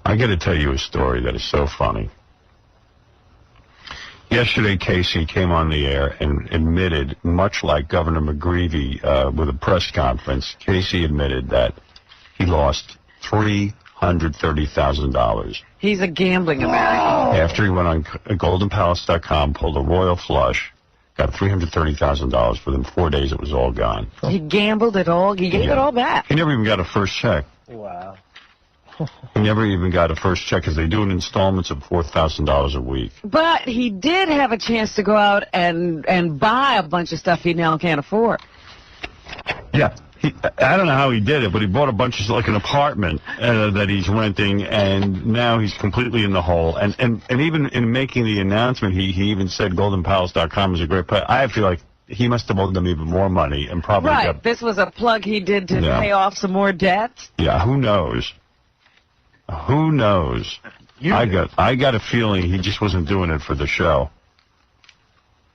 I got to tell you a story that is so funny. Yesterday, 𝗫𝗍 came on the air and admitted, much like Governor McGreevey with a press conference, 𝗫𝗍 admitted that he lost $330,000. He's a gambling American. After he went on GoldenPalace.com, pulled a royal flush, got $330,000. Within 4 days, it was all gone. He gambled it all. He gave it all back. He never even got a first check. Wow. He never even got a first check because they do it in installments of $4,000 a week. But he did have a chance to go out and buy a bunch of stuff he now can't afford. Yeah. I don't know how he did it, but he bought a bunch of, like an apartment that he's renting, and now he's completely in the hole. And even in making the announcement, he even said GoldenPalace.com is a great place. I feel like he must have owed them even more money and probably Right. This was a plug he did to pay off some more debts. Yeah, who knows? Who knows? I got a feeling he just wasn't doing it for the show.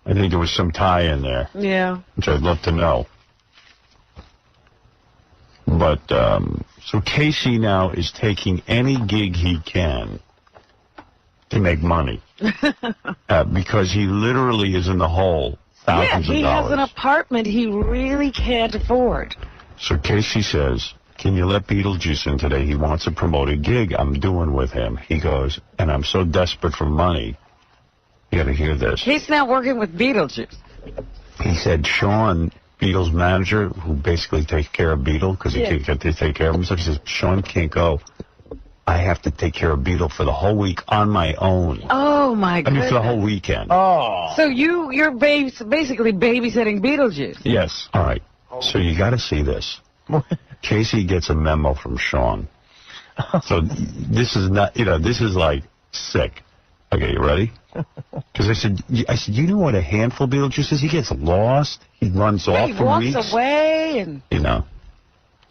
I think there was some tie in there. Yeah. Which I'd love to know. But, so 𝗫𝗍 now is taking any gig he can to make money. Because he literally is in the hole, thousands of dollars. Yeah, he has an apartment he really can't afford. So 𝗫𝗍 says, can you let Beetlejuice in today? He wants to promote a gig I'm doing with him. He goes, and I'm so desperate for money. You got to hear this. He's now working with Beetlejuice. He said Sean, Beetle's manager, who basically takes care of Beetle because he can't get to take care of himself, he says, Sean can't go. I have to take care of Beetle for the whole week on my own. Oh, my goodness. I mean, for the whole weekend. Oh. So you're basically babysitting Beetlejuice. Yes. All right. So you got to see this. 𝗫𝗍 gets a memo from Sean. So this is not, this is like sick. Okay, you ready? Because I said, you know what a handful Beetlejuice is? He gets lost. He runs off for weeks. He walks away and...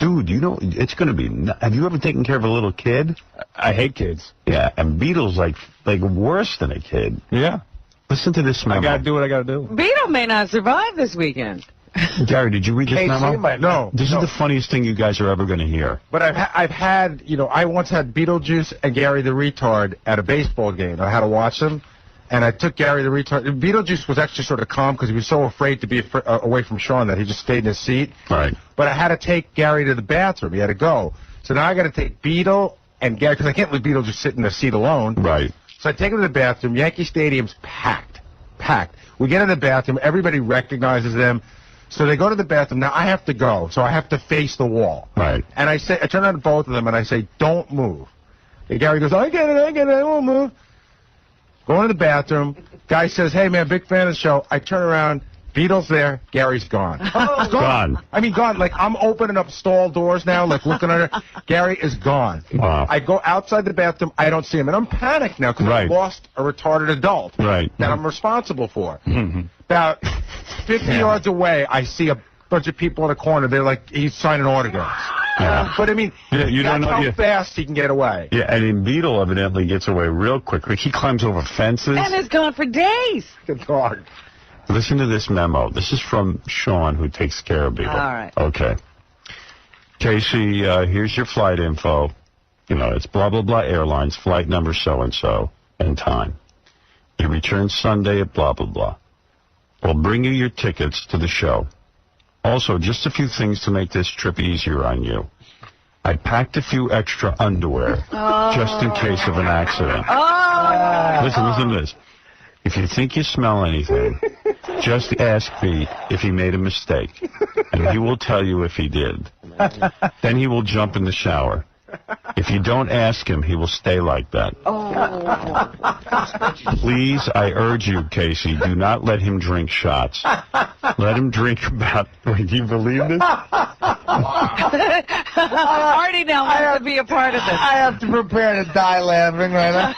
Dude, it's going to be... Have you ever taken care of a little kid? I hate kids. Yeah, and Beetle's like worse than a kid. Yeah. Listen to this memo. I got to do what I got to do. Beetle may not survive this weekend. Gary, did you read this memo? No. This is the funniest thing you guys are ever going to hear. But I've had, I once had Beetlejuice and Gary the Retard at a baseball game. I had to watch them, and I took Gary the Retard. Beetlejuice was actually sort of calm because he was so afraid to be away from Sean that he just stayed in his seat. Right. But I had to take Gary to the bathroom. He had to go. So now I got to take Beetle and Gary, because I can't leave Beetle just sit in the seat alone. Right. So I take him to the bathroom. Yankee Stadium's packed. We get in the bathroom. Everybody recognizes them. So they go to the bathroom. Now I have to go, so I have to face the wall. Right. And I turn on both of them, and I say, don't move. And Gary goes, I get it, I won't move. Go into the bathroom. Guy says, hey, man, big fan of the show. I turn around. Beetle's there. Gary's gone. Oh, gone. I mean, gone. Like, I'm opening up stall doors now, like, looking under. Gary is gone. Wow. I go outside the bathroom. I don't see him. And I'm panicked now because I lost a retarded adult that I'm responsible for. About 50 yards away, I see a bunch of people in a corner. They're like, he's signing autographs. But, I mean, you don't know how fast he can get away. Yeah, and then Beetle evidently gets away real quickly. He climbs over fences. And is gone for days. It's hard. Listen to this memo. This is from Sean, who takes care of Beetle. All right. Okay. 𝗫𝗍, here's your flight info. It's blah, blah, blah airlines, flight number so-and-so, and time. You return Sunday at blah, blah, blah. We'll bring you your tickets to the show. Also, just a few things to make this trip easier on you. I packed a few extra underwear, just in case of an accident. Listen to this. If you think you smell anything, just ask B if he made a mistake, and he will tell you if he did. Then he will jump in the shower. If you don't ask him, he will stay like that. Please, I urge you, 𝗫𝗍, do not let him drink shots. Let him drink about... Wait, do you believe this? Artie now wants to be a part of this. I have to prepare to die laughing right now.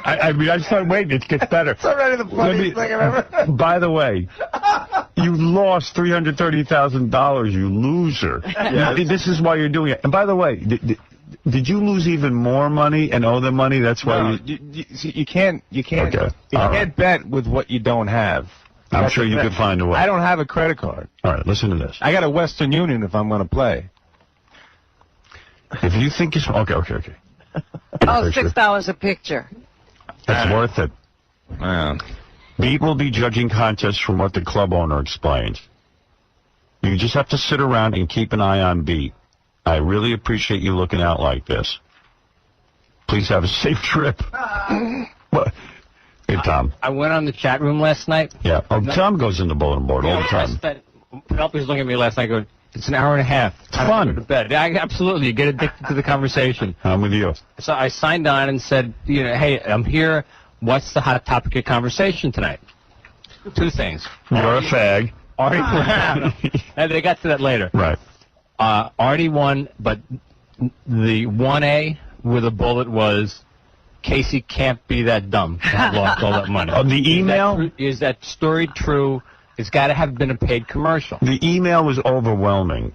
I mean, I just thought, wait, it gets better. It's already the funniest thing I've ever... By the way, you lost $330,000, you loser. Yes. This is why you're doing it. And by the way, did you lose even more money and owe them money? That's why you can't bet with what you don't have. I'm sure you could find a way. I don't have a credit card. All right, listen to this. I got a Western Union if I'm going to play. If you think it's... Okay. a picture. $6 a picture. That's worth it. Man. Beat will be judging contests from what the club owner explains. You just have to sit around and keep an eye on Beat. I really appreciate you looking out like this. Please have a safe trip. What? Hey, Tom. I went on the chat room last night. Yeah. Oh, Tom goes in the bulletin board all the time. Penelope was looking at me last night going, it's an hour and a half. It's fun. To go to bed. Absolutely. You get addicted to the conversation. I'm with you. So I signed on and said, hey, I'm here. What's the hot topic of conversation tonight? 2 things. You're a fag. Artie, and they got to that later. Right. Artie won, but the 1A with a bullet was 𝗻𝗄𝗿𝗍 can't be that dumb. I lost all that money. Oh, the email? Is that story true? It's got to have been a paid commercial. The email was overwhelming.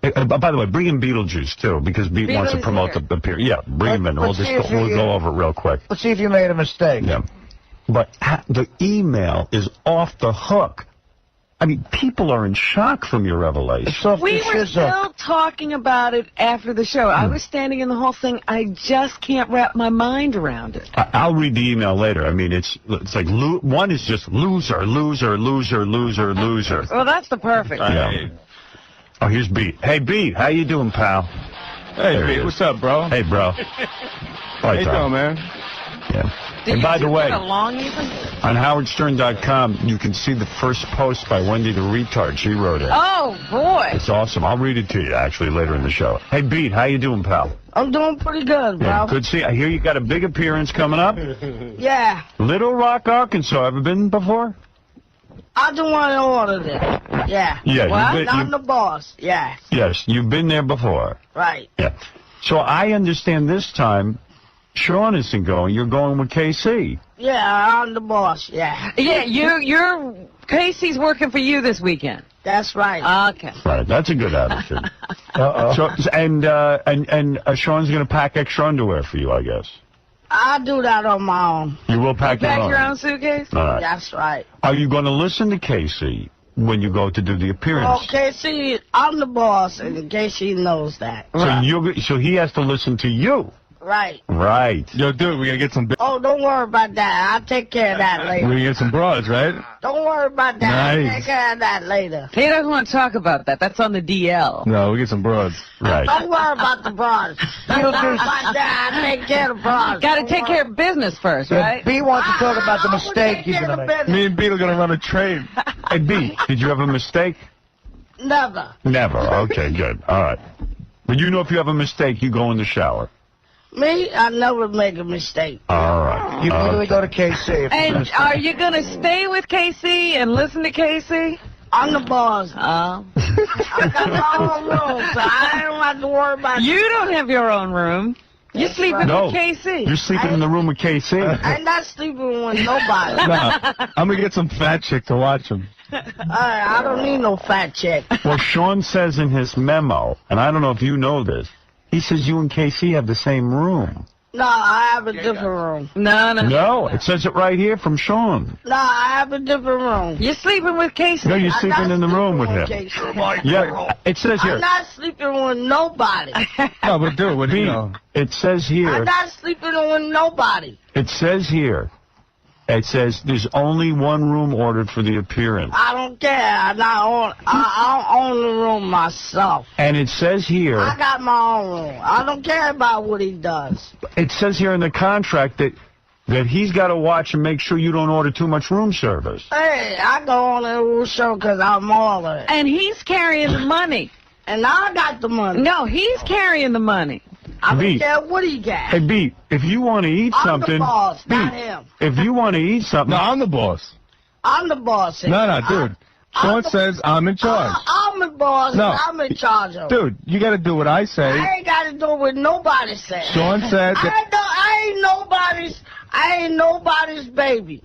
By the way, bring in Beetlejuice, too, because Beat wants to promote the peer. Yeah, bring him in. We'll go over it real quick. Let's see if you made a mistake. Yeah. But the email is off the hook. I mean, people are in shock from your revelation. We were still talking about it after the show. I was standing in the whole thing. I just can't wrap my mind around it. I'll read the email later. I mean, it's like one is just loser, loser, loser, loser, loser. Well, that's the perfect. Yeah. Oh, here's Beat. Hey, Beat, how you doing, pal? Hey, Beat, what's up, bro? Hey, bro. How you doing, man? Yeah. Did and by the way, along even? on howardstern.com, you can see the first post by Wendy the Retard. She wrote it. Oh, boy. It's awesome. I'll read it to you, actually, later in the show. Hey, Beat, how you doing, pal? I'm doing pretty good, bro. Yeah, good to see you. I hear you got a big appearance coming up. Yeah. Little Rock, Arkansas. Ever been before? I just want to order this. Yeah. Yeah. What? I'm the boss. Yeah. Yes, you've been there before. Right. Yeah. So I understand this time Sean isn't going. You're going with 𝗻𝗄𝗍. Yeah, I'm the boss. Yeah. Yeah, you're 𝗻𝗄𝗍's working for you this weekend. That's right. Okay. Right. That's a good attitude. So, and Sean's going to pack extra underwear for you, I guess. I'll do that on my own. You will pack your own suitcase? All right. That's right. Are you going to listen to 𝗻𝗄𝗍 when you go to do the appearance? Well, 𝗻𝗄𝗍, I'm the boss, and 𝗻𝗄𝗍 knows that. So he has to listen to you. Right. Right. Yo, dude, we're going to get some... Oh, don't worry about that. I'll take care of that later. We're going to get some broads, right? Don't worry about that. Nice. I'll take care of that later. He doesn't want to talk about that. That's on the DL. No, we get some broads. Right. Don't worry about the broads. Don't worry about that. I'll take care of the broads. Got to take care of business first, right? B wants to talk about the mistake he's going to make. Me and Beat are going to run a train. Hey, B, did you have a mistake? Never. Never. Okay, good. All right. But you know if you have a mistake, you go in the shower. Me, I never make a mistake. All right. You literally go to 𝗻𝗄𝗍. And are you going to stay with 𝗻𝗄𝗍 and listen to 𝗻𝗄𝗍? I'm the boss. I got my own room, so I don't have to worry about You don't have your own room. You're sleeping with 𝗻𝗄𝗍. You're sleeping in the room with 𝗻𝗄𝗍. I'm not sleeping with nobody. Nah, I'm going to get some fat chick to watch him. I don't need no fat chick. Well, Sean says in his memo, and I don't know if you know this, he says you and 𝗻𝗍 have the same room. No, I have a different room. No, it says it right here from Sean. No, I have a different room. You're sleeping with 𝗻𝗍. No, you're sleeping in the room with him. Yeah, it says here. I'm not sleeping with nobody. No, but dude, what do you know? It says here. I'm not sleeping with nobody. It says here. It says there's only one room ordered for the appearance. I don't care. I own the room myself. And it says here. I got my own room. I don't care about what he does. It says here in the contract that he's got to watch and make sure you don't order too much room service. Hey, I go on the room show because I'm all of it. And he's carrying the money. And I got the money. No, he's carrying the money. I don't care what he got. Hey, Beat, if you want to eat something... I'm the boss, Beat, not him. If you want to eat something... No, I'm the boss. I'm the boss. No, dude. Sean says I'm in charge. I'm the boss. No. And I'm in charge of it. Dude, you got to do what I say. I ain't got to do what nobody says. Sean said that... I ain't nobody's baby.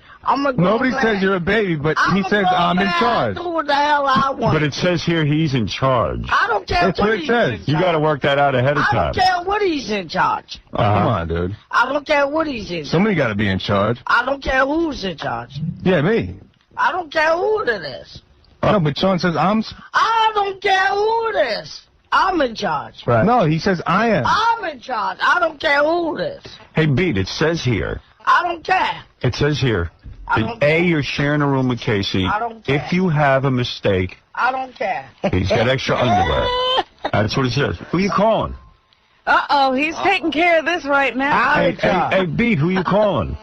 Nobody says you're a baby, but he says I'm in charge. I do what the hell I want. But it says here he's in charge. I don't care That's what it says. You got to work that out ahead of time. I don't care what he's in charge. Oh, come on, dude. I don't care what he's in charge. Somebody got to be in charge. I don't care who's in charge. Yeah, me. I don't care who it is. No, but Sean says I don't care who it is. I'm in charge. Right. No, he says I am. I'm in charge. I don't care who it is. Hey, Beat, it says here. I don't care. It says here. A, you're sharing a room with Casey. I don't care. If you have a mistake. I don't care. He's got extra underwear. That's what it says. Who are you calling? Uh-oh, he's taking care of this right now. Hey, Beat, who are you calling?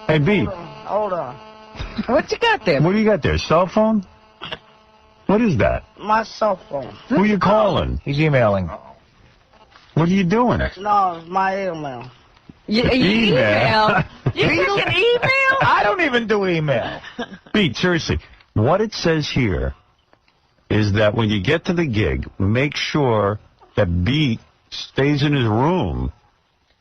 Hey, Beat. Hold on. What you got there? What do you got there? Cell phone? What is that? My cell phone. Who are you calling? He's emailing. What are you doing? No, it's my email. Email? You can email? I don't even do email. Beat, seriously, what it says here is that when you get to the gig, make sure that Beat stays in his room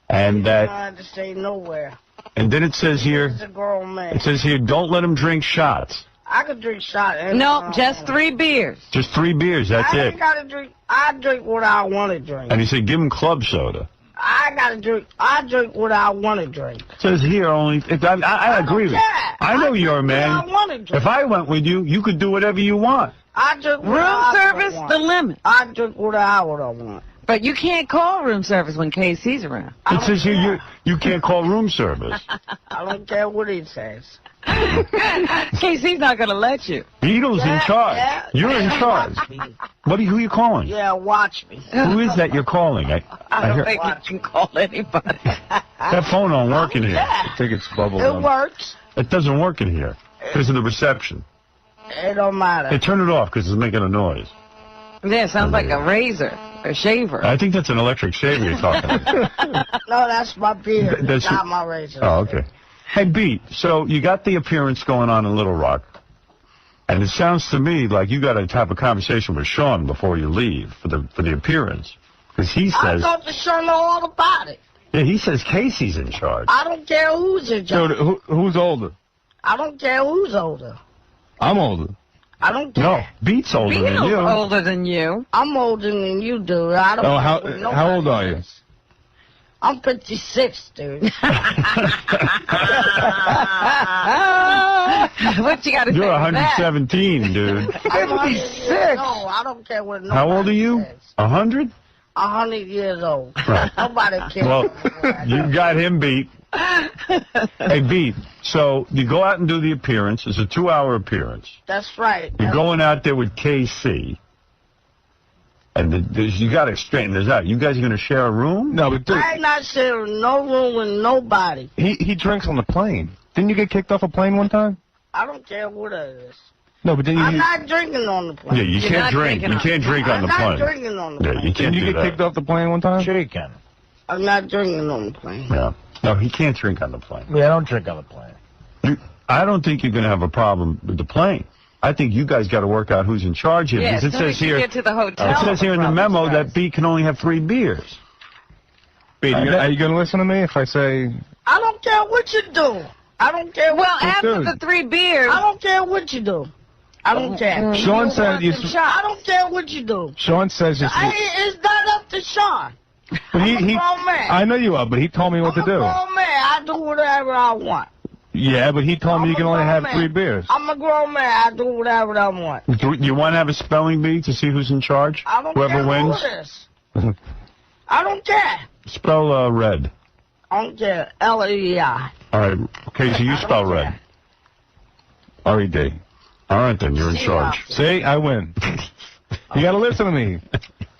and that... I don't have to stay nowhere. And then it says here... He's a grown man. It says here, don't let him drink shots. I could drink shots. No, just 3 beers. Just 3 beers, that's I it. ain't gotta drink. I drink what I want to drink. And he said, give him club soda. I gotta drink. I drink what I want to drink. It says here only... I agree with you. I know you're a man. I want to drink. If I went with you, you could do whatever you want. I drink Room service, the limit. I drink whatever I want. But you can't call room service when KC's around. It says here you can't call room service. I don't care what he says. KC's not going to let you. Beetle's in charge. Yeah, You're in charge. Who are you calling? Yeah, watch me. Who is that you're calling? I don't think you can call anybody. That phone don't work in here. I think it's bubble It works. It doesn't work in here because of the reception. It don't matter. Hey, turn it off because it's making a noise. Yeah, it sounds like a razor, a shaver. I think that's an electric shaver you're talking about. No, that's my beard. That's Not my razor. Oh, okay. Hey, Beat, so you got the appearance going on in Little Rock, and it sounds to me like you got to have a conversation with Sean before you leave for the appearance, because he says... I thought the show know all about it. Yeah, he says Casey's in charge. I don't care who's in charge. So who's older? I don't care who's older. I'm older. I don't care. No, Beat's older than you. Beetle's older than you. I'm older than you, dude. I don't Oh, how old are you? I'm 56, dude. What you got to say? You're 117, dude. 56. No, I don't care what nobody How old are you? says. 100? 100 years old. Right. Nobody cares. Well, you got him beat. Hey, Beat, so you go out and do the appearance. It's a 2-hour appearance. That's right. You're going out there with KC. And you got to straighten this out. You guys are going to share a room? No, but dude, I ain't not sharing no room with nobody. he drinks on the plane. Didn't you get kicked off a plane one time? I don't care what it is. No, but then I'm not drinking on the plane. Yeah, you can't drink. You can't drink on the plane. I'm not drinking on the plane. Yeah, you can't Didn't you do get that. kicked off the plane one time? Sure you can. I'm not drinking on the plane. Yeah. No, he can't drink on the plane. Yeah, I don't drink on the plane. I don't think you're going to have a problem with the plane. I think you guys got to work out who's in charge here. Yeah, because it says here, get to the hotel. it says here in the memo that Beat can only have 3 beers. Beat, are you going to listen to me if I say... I don't care what you do. I don't care what Well, after dude. the 3 beers... I don't care what you do. I don't care. Sean said you... I don't care what you do. Sean says it's... It's not up to Sean. But I'm a grown man. I know you are, but he told me what to do. I'm a grown man. I do whatever I want. Yeah, but he told me you can only have 3 beers. I'm a grown man. I do whatever I want. Do you want to have a spelling bee to see who's in charge? I don't Whoever care wins? who it is. I don't care. Spell red. I don't care. L-E-I. All right. Okay, so you spell red. R-E-D. All right, then. You're in charge. See? I win. You got to listen to me.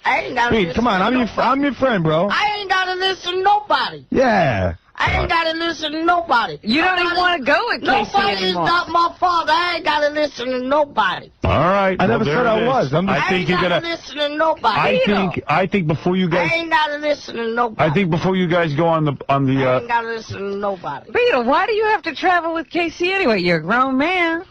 I ain't gotta Pete, listen come on. to I'm your friend, bro. I ain't gotta listen to nobody. Yeah. I ain't gotta listen to nobody. You don't even want to go with Casey Nobody is anymore. not my father. I ain't gotta listen to nobody. All right. I never well, said there I it was. is. I'm just- I I think ain't you're gotta gonna. listen to nobody. I think before you I guys. ain't gotta listen to nobody. I think before you guys go on the I ain't gotta listen to nobody. Beetle, why do you have to travel with Casey anyway? You're a grown man.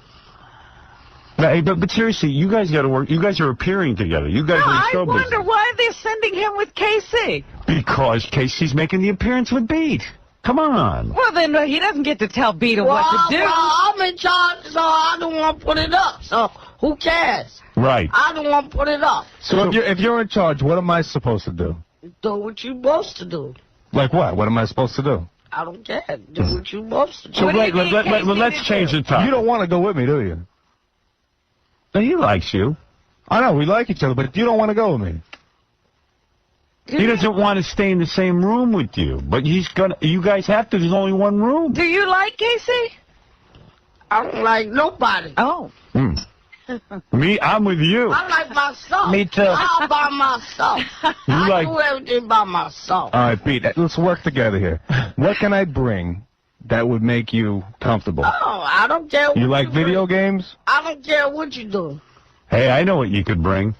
Hey, but seriously, you guys got to work. You guys are appearing together. You guys are in I show wonder business. why they're sending him with Casey. Because Casey's making the appearance with Beat. Come on. Well, then he doesn't get to tell Beetle what to do. Well, I'm in charge, so I don't want to put it up. So who cares? Right. I don't want to put it up. So if you're in charge, what am I supposed to do? Do what you're supposed to do. Like what? What am I supposed to do? I don't care. Do what you're supposed to do. So What do you wait, need Casey let's to change do? the topic. You don't want to go with me, do you? He likes you. I know, we like each other, but you don't want to go with me. He doesn't want to stay in the same room with you, but he's gonna. You guys have to. There's only one room. Do you like Casey? I don't like nobody. Oh. Me, I'm with you. I like myself. Me too. I'm by myself. I do everything by myself. All right, Pete, let's work together here. What can I bring that would make you comfortable? Oh, I don't care what you like video games? I don't care what you do. Hey, I know what you could bring.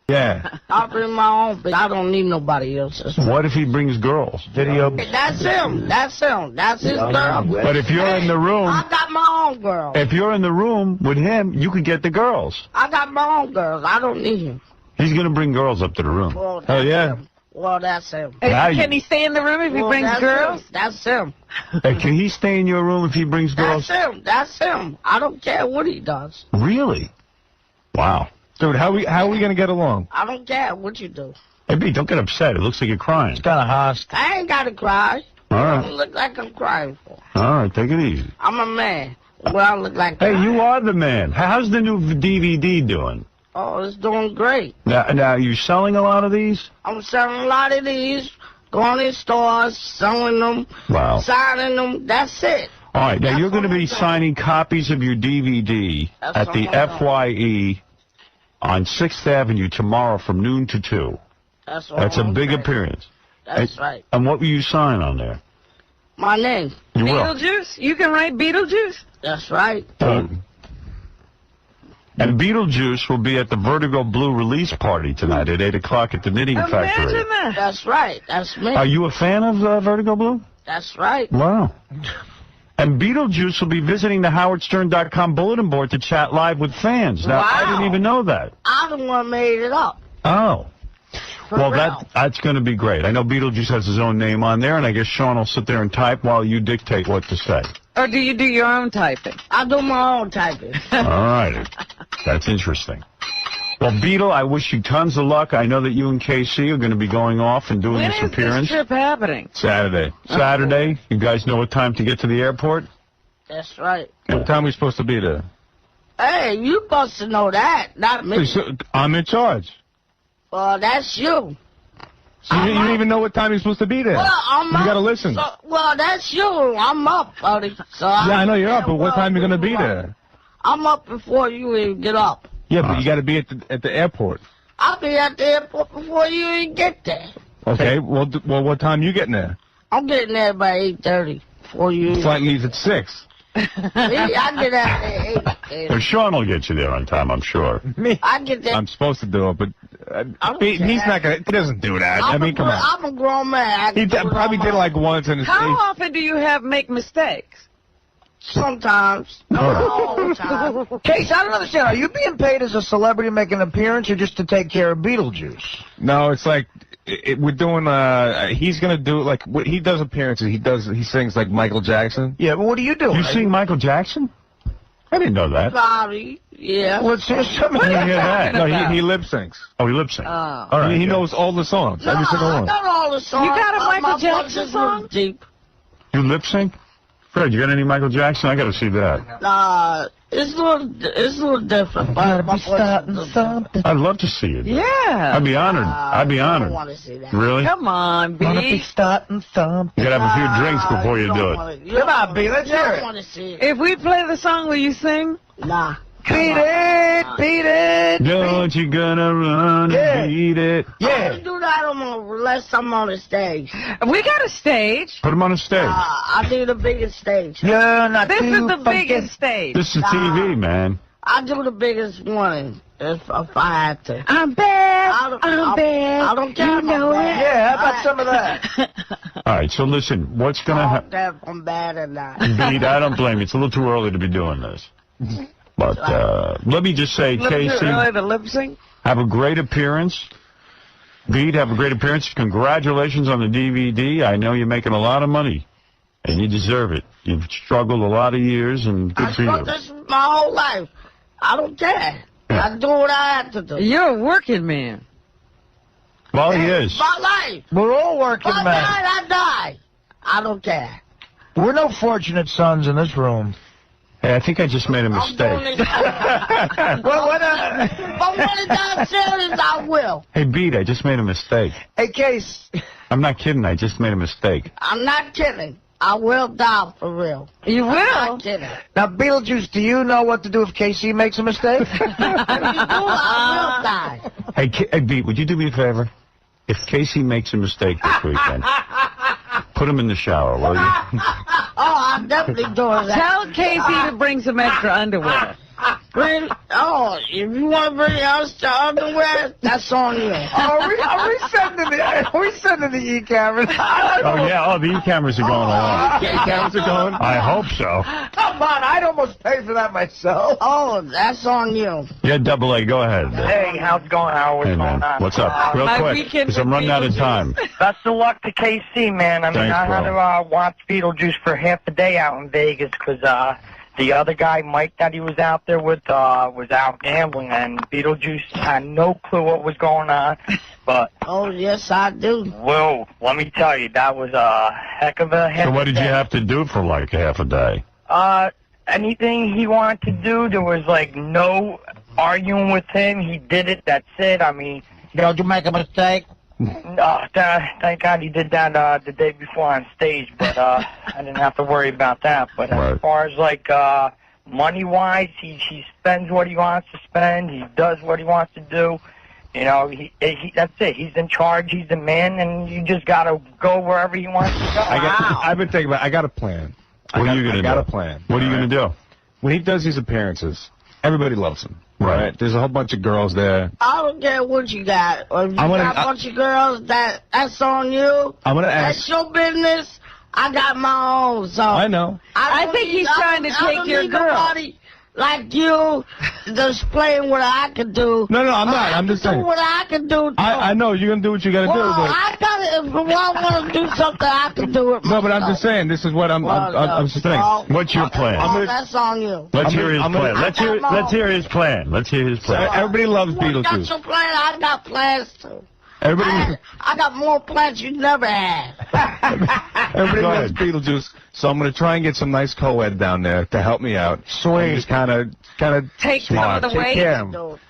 Yeah. I'll bring my own, but I don't need nobody else's. What if he brings girls? Video. That's him. That's him. That's his girl. But if you're in the room... I got my own girl. If you're in the room with him, you could get the girls. I got my own girls. I don't need him. He's going to bring girls up to the room. Well, Oh, yeah. him. Well, that's him. Can he stay in the room if he brings girls? That's him. Hey, can he stay in your room if he brings girls? That's him. That's him. I don't care what he does. Really? Wow. Dude, how are we going to get along? I don't care what you do. Hey, B, don't get upset. It looks like you're crying. It's kind of hostile. I ain't got to cry. All I right. don't look like I'm crying for. All right, take it easy. I'm a man. Well, I look like Hey, you are the man. How's the new DVD doing? Oh, it's doing great. Now, you selling a lot of these? I'm selling a lot of these, going in stores, selling them, Wow. signing them. That's it. All right, now That's you're going to all be I'm saying. signing copies of your DVD That's at the all I'm FYE on 6th Avenue tomorrow from noon to 2. That's a big appearance. That's right. And what will you sign on there? My name. You will. Beetlejuice? You can write Beetlejuice? That's right. And Beetlejuice will be at the Vertigo Blue release party tonight at 8 o'clock at the Knitting Factory. Imagine that. That's right. That's me. Are you a fan of Vertigo Blue? That's right. Wow. And Beetlejuice will be visiting the HowardStern.com bulletin board to chat live with fans. Now, I Wow. didn't even know that. I'm the one made it up. Oh. For Well, real. that's going to be great. I know Beetlejuice has his own name on there, and I guess Sean will sit there and type while you dictate what to say. Or do you do your own typing? I do my own typing. All right. That's interesting. Well, Beetle, I wish you tons of luck. I know that you and KC are going to be going off and doing When this is appearance. this trip happening? Saturday. Saturday? You guys know what time to get to the airport? That's right. What time are we supposed to be there? Hey, you supposed to know that, not me. I'm in charge. Well, that's you. So you didn't even know what time you're supposed to be there. Well, I'm you up. got to listen. So, well, that's you. I'm up, buddy. So Yeah, I know you're up, but what time are you going to be there? I'm up before you even get up. Yeah, but you got to be at the airport. I'll be at the airport before you even get there. Okay, well, what time you getting there? I'm getting there by 8:30 before you. Flight leaves at 6. I get out there at 8. Well, Sean will get you there on time, I'm sure. I get there. I'm supposed to do it, but don't he's care. not going to. He doesn't do that. I mean, come on. I'm a grown man. I He can do it probably on did it my like own. once in his How often do you make mistakes? Sometimes. Not all the time. Case, I don't understand. Are you being paid as a celebrity to make an appearance or just to take care of Beetlejuice? No, it's like we're doing. He's gonna do like he does appearances. He sings like Michael Jackson. Yeah, but what do you do? You sing Michael Jackson? I didn't know that. Sorry. Yeah. Let's hear some of I didn't hear that. that. No, he lip syncs. Oh, he lip syncs. Oh. All right. He yeah. knows all the songs, No, every single I one. got all the songs. You got a Michael My Jackson voice is song? real deep. You lip sync? Fred, you got any Michael Jackson? I got to see that. Nah, it's a little different. But my voice is a little different. I'd love to see it. Yeah. I'd be honored. I'd be I honored. don't want to see that. Really? Come on, Gonna be B. starting something. You got to have a few drinks before you do it. Come on, B, let's You hear don't it. want to see it. If we play the song, will you sing? Nah. Beat it, beat it. Don't you gonna run Yeah. and beat it? I Yeah. don't do that unless I'm on the stage. We got a stage. Put him on a stage. I do the biggest stage. You're not This too is the funky. biggest stage. This is TV, man. I do the biggest one if I had to. I'm bad. I don't- I'm bad. I don't care You about know that. it. Yeah, how about some of that? All right, so listen, what's going to I happen? don't care if I'm bad or not. Beat, I don't blame you. It's a little too early to be doing this. But let me just say, Casey, Really, the lip sync? have a great appearance. Beat, have a great appearance. Congratulations on the DVD. I know you're making a lot of money, and you deserve it. You've struggled a lot of years, and good I for you. spent this my whole life. I don't care. I do what I have to do. You're a working man. Well, he is. My life. We're all If working, I man. die, I die. I don't care. We're no fortunate sons in this room. Hey, I think I just made a mistake. Well, what? But when it's not serious, I will. Hey, Beat, I just made a mistake. Hey, Case. I'm not kidding. I just made a mistake. I'm not kidding. I will die for real. You will? I'm not kidding. Now, Beetlejuice, do you know what to do if KC makes a mistake? If you do, I will die. Hey, Beat, would you do me a favor? If Casey makes a mistake this weekend, put him in the shower, will you? Oh, I'm definitely doing that. Tell Casey to bring some extra underwear. Oh, if you want to bring us to underwear, that's on you. Are we sending the E-cameras? Oh, yeah. Oh, the E-cameras are going along. E-cameras are going? I hope so. Come on, I'd almost pay for that myself. Oh, that's on you. Yeah, Double A, go ahead. Hey, how's it going, Howard? Hey, man. What's up? Real quick, because I'm running out of time. Best of luck to KC, man. I mean, Thanks, I had to watch Beetlejuice for half a day out in Vegas because the other guy, Mike, that he was out there with, was out gambling, and Beetlejuice had no clue what was going on. But oh, yes, I do. Whoa, let me tell you, that was a heck of a. So what did you have to do for like half a day? Anything he wanted to do, there was like no arguing with him. He did it. That's it. I mean, Did you make a mistake? Thank God he did that the day before on stage, but I didn't have to worry about that. But as far as like money-wise, he spends what he wants to spend. He does what he wants to do. You know, that's it. He's in charge. He's the man, and you just gotta go wherever he wants to go. I've been thinking about. I got a plan. What are you gonna do? I got a plan. What are you gonna do? When he does these appearances, everybody loves him. Right. There's a whole bunch of girls there. I don't care what you got. If you got a bunch of girls, that's on you. I'm gonna ask. That's your business. I got my own, so. I know. I think he's trying to take your girl. Nobody like you displaying what I can do. No, I'm not. I'm just saying. Do what I can do. I know you're gonna do what you gotta do, but I gotta. If I want to do something, I can do it. No, but I'm just saying. This is what I'm just saying. What's your plan? That's on you. Let's hear his plan. Let's hear his plan. Let's hear his plan. Everybody loves You got Beetlejuice. your plan. I got plans too. Everybody got more plans you never had. Everybody loves Beetlejuice, so I'm going to try and get some nice co-ed down there to help me out. Sweet. Just kind of take some of the weight.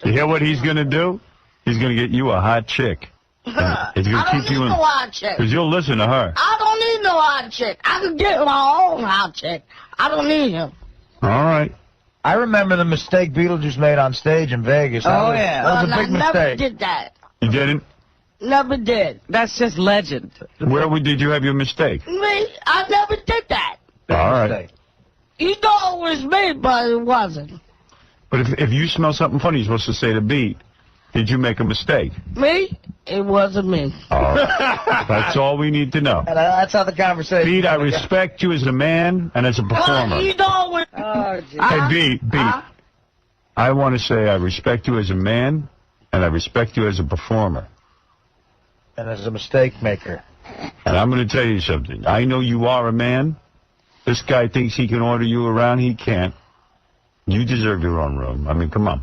You hear what he's going to do? He's going to get you a hot chick. He's going to keep you in. No hot chick. Because you'll listen to her. I don't need no hot chick. I can get my own hot chick. I don't need him. All right. I remember the mistake Beetlejuice made on stage in Vegas. That was a big mistake. I never did that. You didn't? Never did. That's just legend. Where did you have your mistake? Me? I never did that. All right. You thought it was me, but it wasn't. But if you smell something funny, you're supposed to say to Beat, did you make a mistake? Me? It wasn't me. All right. That's all we need to know. That's how the conversation. Beat, I respect you as a man and as a performer. You know it. Hey, Beat. I want to say I respect you as a man and I respect you as a performer. And as a mistake maker. And I'm going to tell you something. I know you are a man. This guy thinks he can order you around. He can't. You deserve your own room. I mean, come on.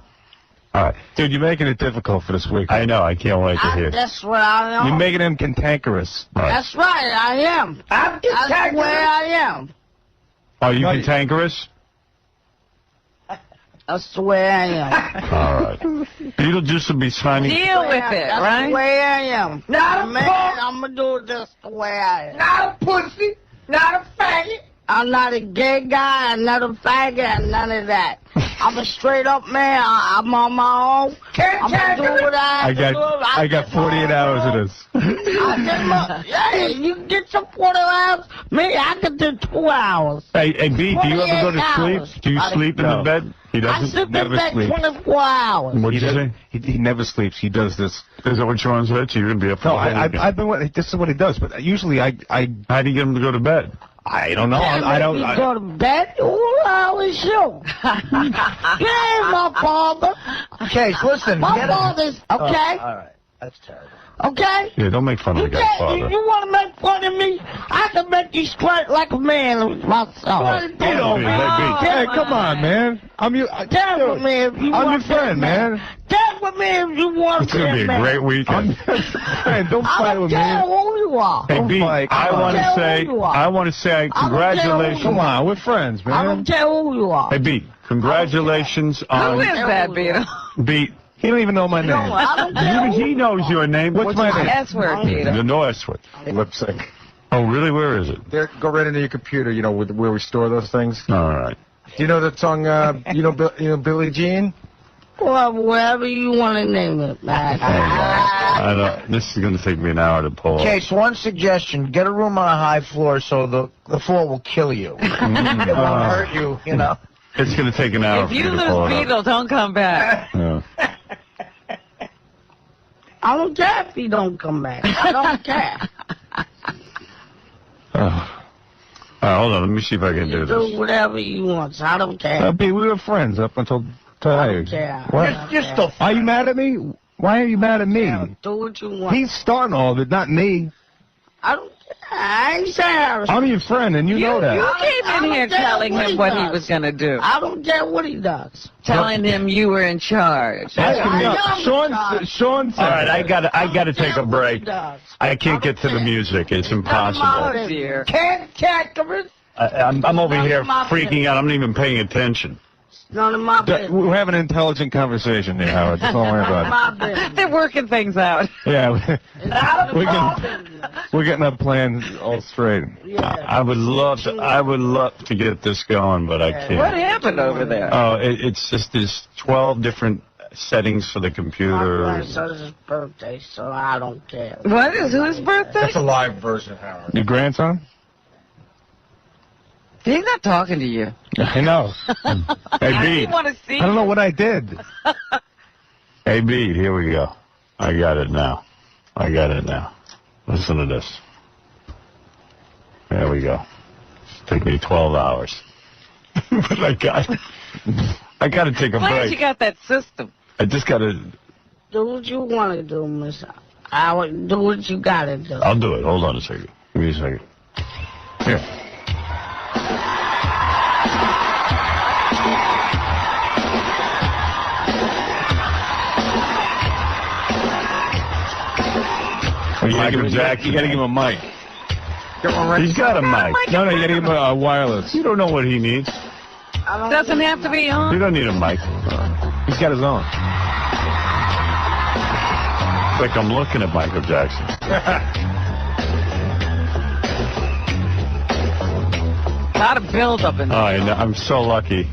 All right. Dude, you're making it difficult for this week. I know. I can't wait to hear. That's what I know. You're making him cantankerous. Right. That's right. I am. That's the way I am. Are you cantankerous? That's the way I am. All right. Beetlejuice will be signing. Deal with it, That's right? the way I am. Not a man, punk. I'm going to do it just the way I am. Not a pussy. Not a faggot. I'm not a gay guy. I'm not a faggot. None of that. I'm a straight up man. I'm on my own. I'm going to do what I have to do. I got 48 hours of this. Hey, you can get your 40 hours. Me, I can do 2 hours. Hey, Beat, do you ever go to sleep? Do you sleep in the bed? He doesn't. I sleep never in bed sleep. 24 hours. What'd you say? He never sleeps. He does this. Is that what you're on set? So you're going to be up for No, the whole weekend. I've been. This is what he does. But usually, How do you get him to go to bed? I don't know. I don't. You go to bed? Who the hell is you? You ain't my father. Case, listen. My father's, okay? All right. That's terrible. Okay? Yeah, don't make fun of the guy's father. You want to make fun of me? I can make you straight like a man myself. Hey, Hey, come on, man. Tell me if you I'm want your friend, man. Tell fight with me if you want It's going to be a great weekend. Hey, don't fight with me. I don't care who you are. Hey, B, I want to say congratulations. Come on, we're friends, man. I don't care who you are. Hey, B, congratulations on... Who is that, Beetle? B, he don't even know my name. No, I don't care. He knows your name. What's my name? S-word, Beetle. No S-word. Lip sync. Oh, really? Where is it? There, go right into your computer, you know, where we store those things. All right. Do you know that song, you know Billie Jean? Well, whatever you want to name it, man. I don't, this is going to take me an hour to pull. Case, one suggestion. Get a room on a high floor so the floor will kill you. It won't hurt you, you know. It's going to take an hour If for you me to pull lose it up. Beetle, don't come back. Yeah. I don't care if he don't come back. I don't care. All right, hold on. Let me see if I can do You this. do whatever you want. I don't care. B, we were friends up until today. I don't care. What? Just the Are you mad at me? Why are you mad at me? Do what you want. He's starting all of it, not me. I don't care. I ain't saying I'm your friend, and you know that. You came in here telling him what he was going to do. I don't care what he does. Telling him you were in charge. Sean said. All right, I got to take a break. Does. I can't get to the music. It's impossible. Oh, dear. Can't it. I'm over here freaking out. I'm not even paying attention. None of my business. We're having an intelligent conversation here, Howard. Don't worry about it. My business. They're working things out. Yeah, Not of my business. we're getting our plans all straight. Yeah. I would love to get this going, but I can't. What happened over there? Oh, it's just there's 12 different settings for the My computer. grandson's birthday, so I don't care. What is whose birthday? That's a live version, Howard. Your grandson? He's not talking to you. I know. Hey, I B. want to see. I don't know what I did. Hey, B, here we go. I got it now. Listen to this. There we go. Took me 12 hours. But I got to take a Glad break. you got that system. I just got to... Do what you want to do, Miss. I would do what you got to do. I'll do it. Hold on a second. Give me a second. Here. You gotta give him a mic. He's got a mic. No, you gotta give him a wireless. You don't know what he needs. Doesn't have to be You on. don't need a mic. He's got his own. It's like I'm looking at Michael Jackson. A lot of build-up in there. I'm so lucky.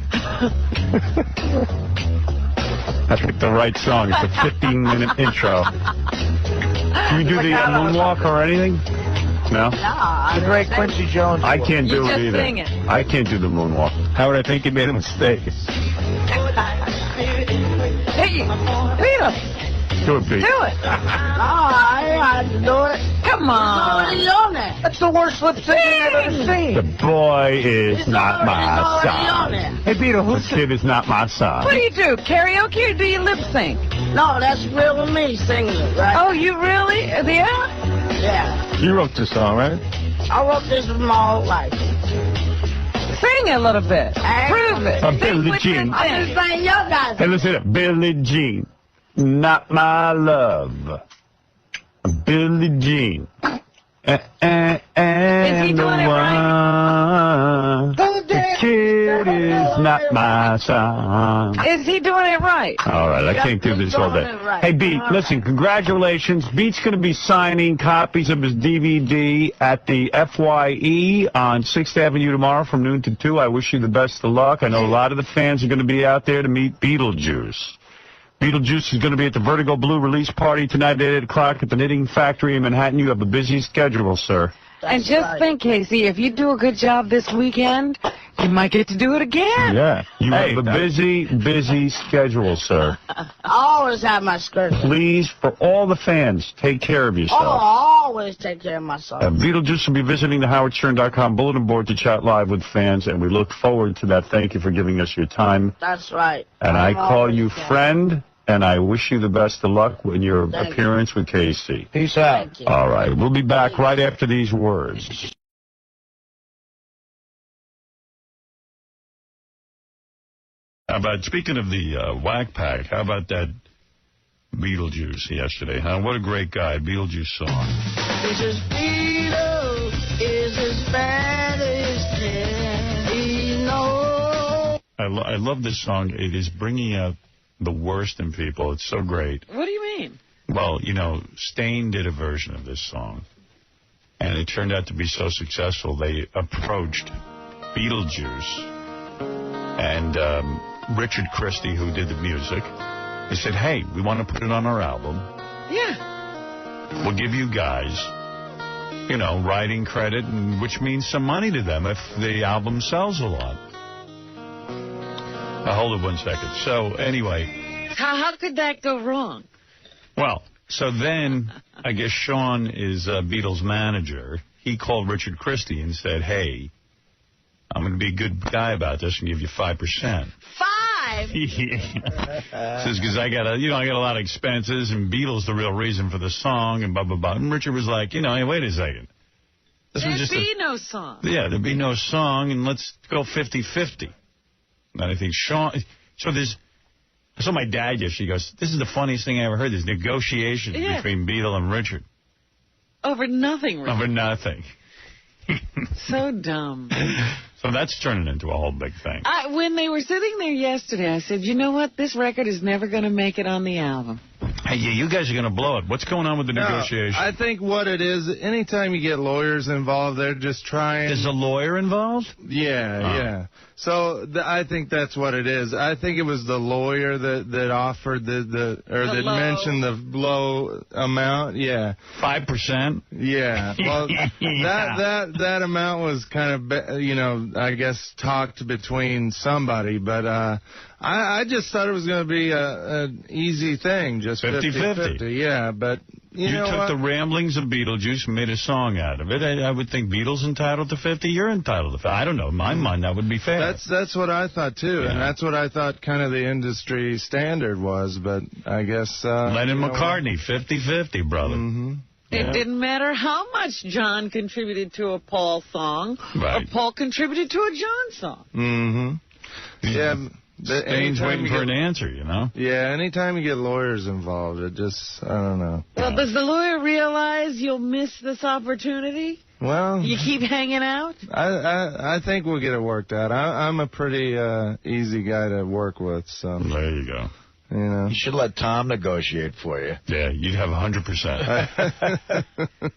I picked the right song. It's a 15-minute intro. Can we do the moonwalk or anything? No? The great Quincy Jones. I can't do You it just either. sing it. I can't do the moonwalk. Howard, I think you made a mistake. Hey, Peter, Do it, Pete. do it. No, I ain't had to do it. Come on. Already on it. That's the worst lip sync I've ever seen. The boy is not my already on son. there. Hey, Beetle, The kid is not my son. What do you do? Karaoke or do you lip sync? No, that's real me singing it, right? Oh, you really? Yeah? Yeah. You wrote this song, right? I wrote this with my whole life. Sing a little bit. Prove it. Billie Sing with your Jean. I'm thing. just saying, y'all guys. Hey, listen to it. Billie Jean, not my love. Billie Jean. And the doing it one. The kid is not my son. Is he doing it right? All right, I can't do this all day. Hey, Beat, listen, congratulations. Beat's going to be signing copies of his DVD at the FYE on 6th Avenue tomorrow from noon to 2. I wish you the best of luck. I know a lot of the fans are going to be out there to meet Beetlejuice. Beetlejuice is going to be at the Vertigo Blue release party tonight at 8 o'clock at the Knitting Factory in Manhattan. You have a busy schedule, sir. And just think, Casey, if you do a good job this weekend, you might get to do it again. Yeah. You have a busy schedule, sir. I always have my skirt. Please, for all the fans, take care of Oh, yourself. I always take care of myself. Beetlejuice will be visiting the HowardStern.com bulletin board to chat live with fans, and we look forward to that. Thank you for giving us your time. That's right. And I call always you there. friend, and I wish you the best of luck in your Thank you. appearance with KC. Peace out. Thank you. All right. We'll be back right after these words. How about, speaking of the Whack Pack, how about that Beetlejuice yesterday, huh? What a great guy. Beetlejuice song. This is Beetle is as bad as can. He knows. I love this song. It is bringing out the worst in people. It's so great. What do you mean? Well, you know, Stain did a version of this song, and it turned out to be so successful, they approached Beetlejuice and Richard Christie, who did the music. They said, hey, we want to put it on our album. Yeah. We'll give you guys, you know, writing credit, which means some money to them if the album sells a lot. Hold it 1 second. So, anyway. How could that go wrong? Well, so then, I guess Sean is Beatles' manager. He called Richard Christie and said, hey, I'm going to be a good guy about this and give you 5%. 5? Says, because I got a lot of expenses, and Beatles the real reason for the song, and blah, blah, blah. And Richard was like, you know, hey, wait a second. There'd be no song. Yeah, there'd be no song, and let's go 50-50. And I think Sean... So there's... I saw my dad yesterday. He goes, this is the funniest thing I ever heard. There's negotiations between Beatle and Richard. Over nothing, Richard. Over nothing. So dumb. So that's turning into a whole big thing. When they were sitting there yesterday, I said, you know what? This record is never going to make it on the album. Hey, yeah, you guys are going to blow it. What's going on with the negotiation? I think what it is, anytime you get lawyers involved, they're just trying... Is a lawyer involved? Yeah, yeah. So I think that's what it is. I think it was the lawyer that offered that mentioned the low amount. Yeah, 5%. Yeah. Well, that amount was kind of, you know, I guess talked between somebody, but I just thought it was going to be an easy thing, just 50-50. Yeah, but you know took what? the ramblings of Beetlejuice and made a song out of it. I would think Beatles entitled to 50. You're entitled to 50. I don't know. In my mind, that would be fair. That's what I thought too, and that's what I thought kind of the industry standard was. But I guess Lennon McCartney, 50-50, brother. Mm-hmm. It didn't matter how much John contributed to a Paul song, or Paul contributed to a John song. Mm-hmm. Yeah. Stain's waiting for an answer, you know? Yeah, anytime you get lawyers involved, it just, I don't know. Well, does the lawyer realize you'll miss this opportunity? Well... You keep hanging out? I think we'll get it worked out. I'm a pretty easy guy to work with, so... There you go. You know. You should let Tom negotiate for you. Yeah, you'd have 100%.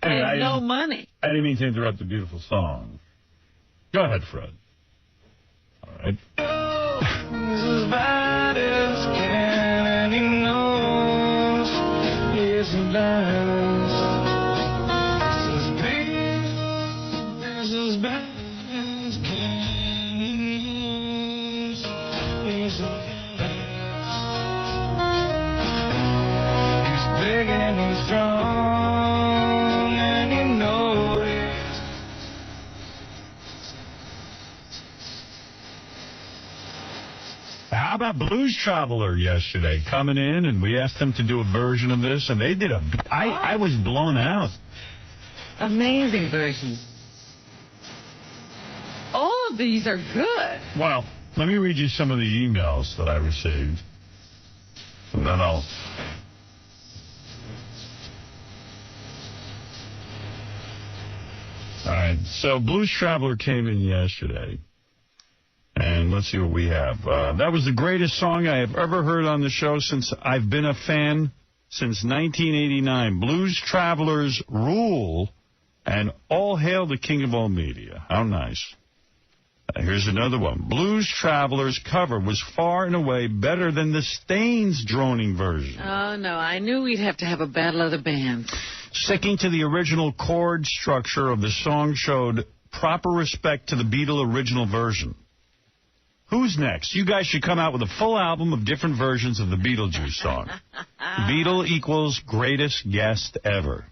And no money. I didn't mean to interrupt the beautiful song. Go ahead, Fred. All right. As bad as can, and he knows he's embarrassed. As bad as can, he knows he's embarrassed. He's big and he's strong, and he knows. How about Blues Traveler yesterday coming in, and we asked them to do a version of this, and they did I was blown out. Amazing version. All of these are good. Well, let me read you some of the emails that I received, and then I'll... All right, so Blues Traveler came in yesterday. And let's see what we have. That was the greatest song I have ever heard on the show since I've been a fan since 1989. Blues Travelers rule, and all hail the king of all media. How nice. Here's another one. Blues Travelers cover was far and away better than the Stains droning version. Oh, no. I knew we'd have to have a battle of the bands. Sticking to the original chord structure of the song showed proper respect to the Beatle original version. Who's next? You guys should come out with a full album of different versions of the Beetlejuice song. Beatle equals greatest guest ever.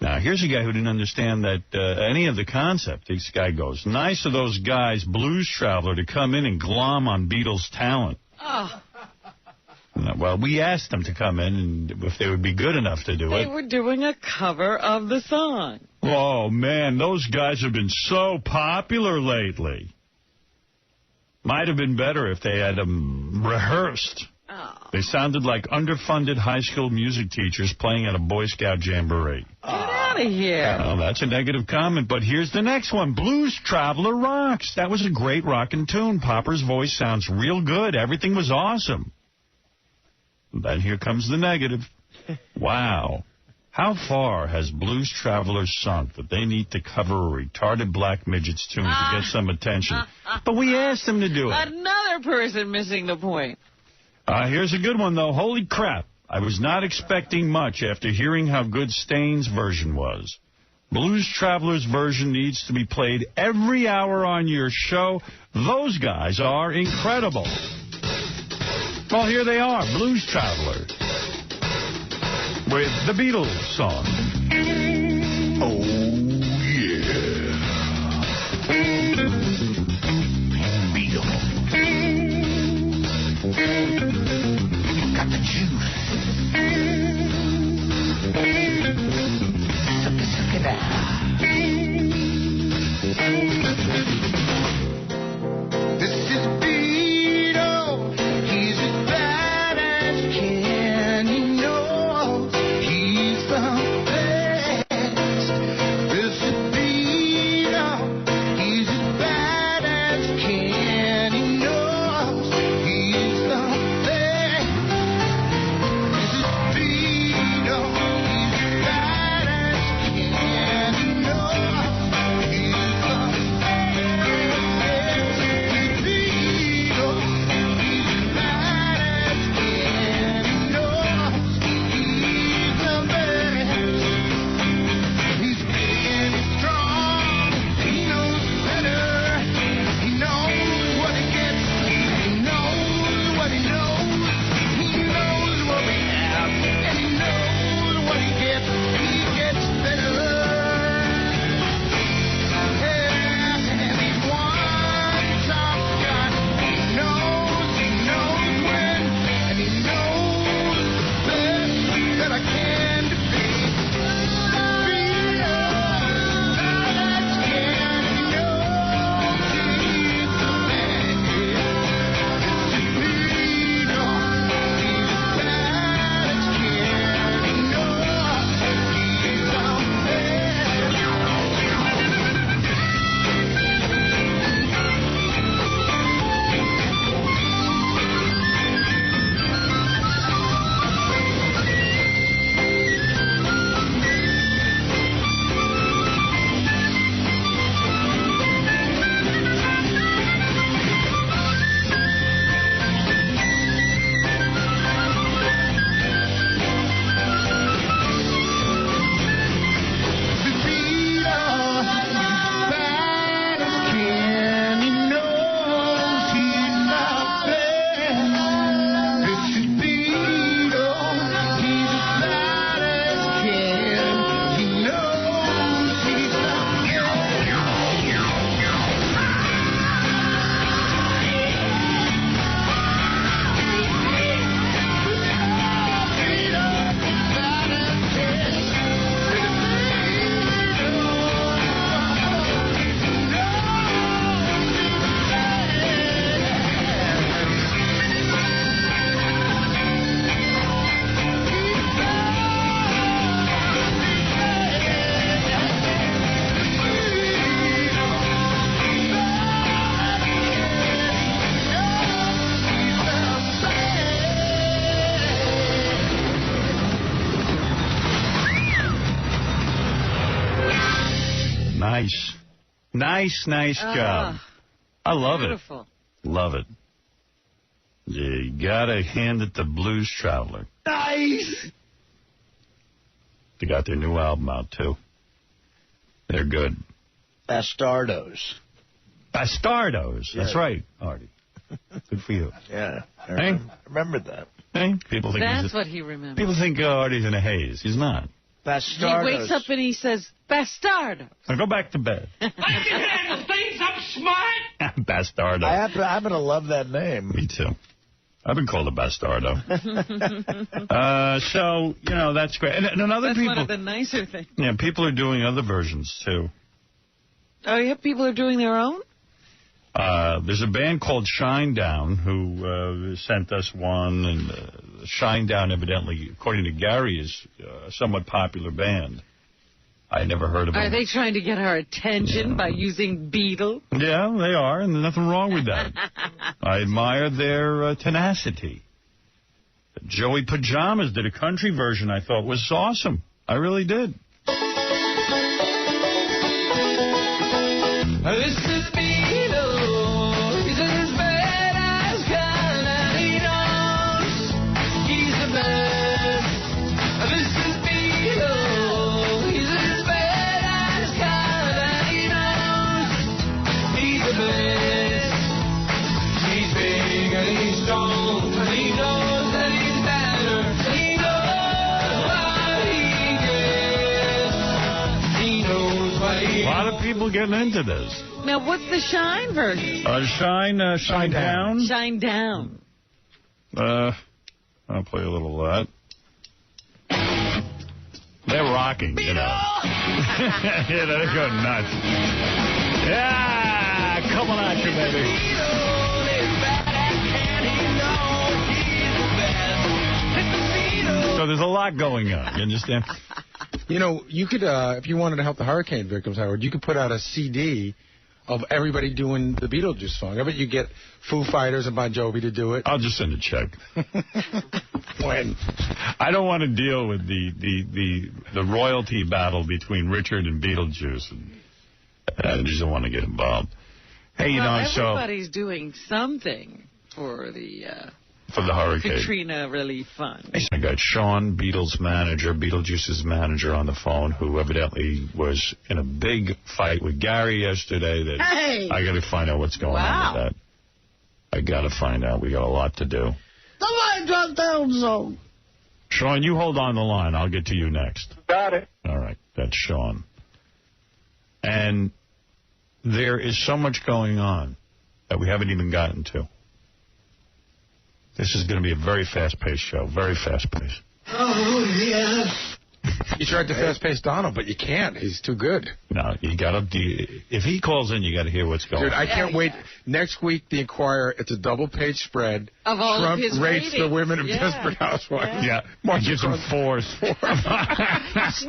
Now, here's a guy who didn't understand that any of the concept. This guy goes, nice of those guys, Blues Traveler, to come in and glom on Beatles' talent. Oh. Well, we asked them to come in, and if they would be good enough to do it. They were doing a cover of the song. Oh, man, those guys have been so popular lately. Might have been better if they had them rehearsed. Oh. They sounded like underfunded high school music teachers playing at a Boy Scout jamboree. Get out of here. Well, that's a negative comment, but here's the next one. Blues Traveler rocks. That was a great rockin' tune. Popper's voice sounds real good. Everything was awesome. Then here comes the negative. Wow. How far has Blues Traveler sunk that they need to cover a retarded black midget's tune to get some attention? But we asked them to do it. Another person missing the point. Here's a good one, though. Holy crap. I was not expecting much after hearing how good Stain's version was. Blues Traveler's version needs to be played every hour on your show. Those guys are incredible. Well, here they are, Blues Traveler, with the Beatles song. Oh, yeah. Beatles. Got the juice. Suck it out. This is Beetle. He's as bad as can. He knows he's the best. This is Beetle. He's as bad as can. He knows he's the best. This is Beetle. He's as bad as can. He knows he's the Nice job. I love beautiful. it. Love it. You gotta hand it to Blues Traveler. Nice! They got their new album out, too. They're good. Bastardos. Bastardos. Yeah. That's right, Artie. Good for you. Yeah. Hey? Remembered that. Hey? People think That's what he remembers. People think Artie's in a haze. He's not. Bastardos. He wakes up and he says, Bastardo. Now go back to bed. I can handle things. I'm smart. Bastardo. I happen to love that name. Me too. I've been called a bastardo. So, you know, that's great. And another That's people, one of the nicer things. Yeah, people are doing other versions, too. Oh, yeah? People are doing their own? There's a band called Shinedown who sent us one, and Shinedown, evidently, according to Gary, is a somewhat popular band. I never heard of them. Are they trying to get our attention by using Beetle? Yeah, they are, and there's nothing wrong with that. I admire their tenacity. Joey Pajamas did a country version I thought was awesome. I really did. This is Beetle. He's as bad as can, and he knows he's the best. This is Beetle. He's as bad as can, and he knows he's the best. He's big and he's strong, and he knows that he's better. He knows what he gets. He knows what he A lot of people getting into this. Now, what's the Shine version? Shine Down. Shine Down. I'll play a little of that. They're rocking, you know. Yeah, they're going nuts. Yeah, coming at you, baby. So there's a lot going on, you understand? You know, you could, if you wanted to help the hurricane victims, Howard, you could put out a CD of everybody doing the Beetlejuice song. I bet you get Foo Fighters and Bon Jovi to do it. I'll just send a check. When? I don't want to deal with the royalty battle between Richard and Beetlejuice. I just don't want to get involved. Hey, you know, so everybody's doing something for the hurricane. Katrina relief fund. I got Sean, Beetlejuice's manager, on the phone, who evidently was in a big fight with Gary yesterday. That I got to find out what's going on with that. I got to find out. We got a lot to do. Somebody drop down zone. Sean, you hold on the line. I'll get to you next. Got it. All right. That's Sean. And there is so much going on that we haven't even gotten to. This is going to be a very fast-paced show. Very fast-paced. Oh, yes. You tried to fast-pace Donald, but you can't. He's too good. No, you got to. If he calls in, you got to hear what's going on. Dude, I can't wait. Next week, the Enquirer, it's a double-page spread. Of all Trump of his rates ratings. the women of Desperate Housewives. Yeah. He gives them 4s.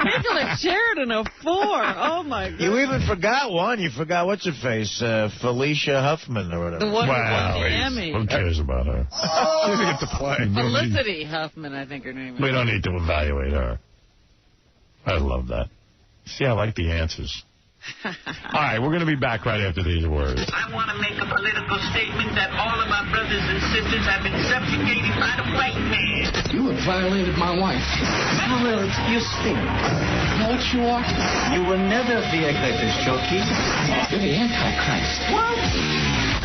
Nicholas Sheridan, a 4. Oh, my God. You even forgot one. You forgot what's her face, Felicia Huffman or whatever. The one who won the Emmy. Who cares about her? She doesn't get to play. Felicity Huffman, I think her name is. We don't need to evaluate her. I love that. See, I like the answers. All right, we're going to be back right after these words. I want to make a political statement that all of my brothers and sisters have been subjugated by the white man. You have violated my wife. Well, you stink. Know what you are? You will never be elected, Choki. You're the Antichrist. What?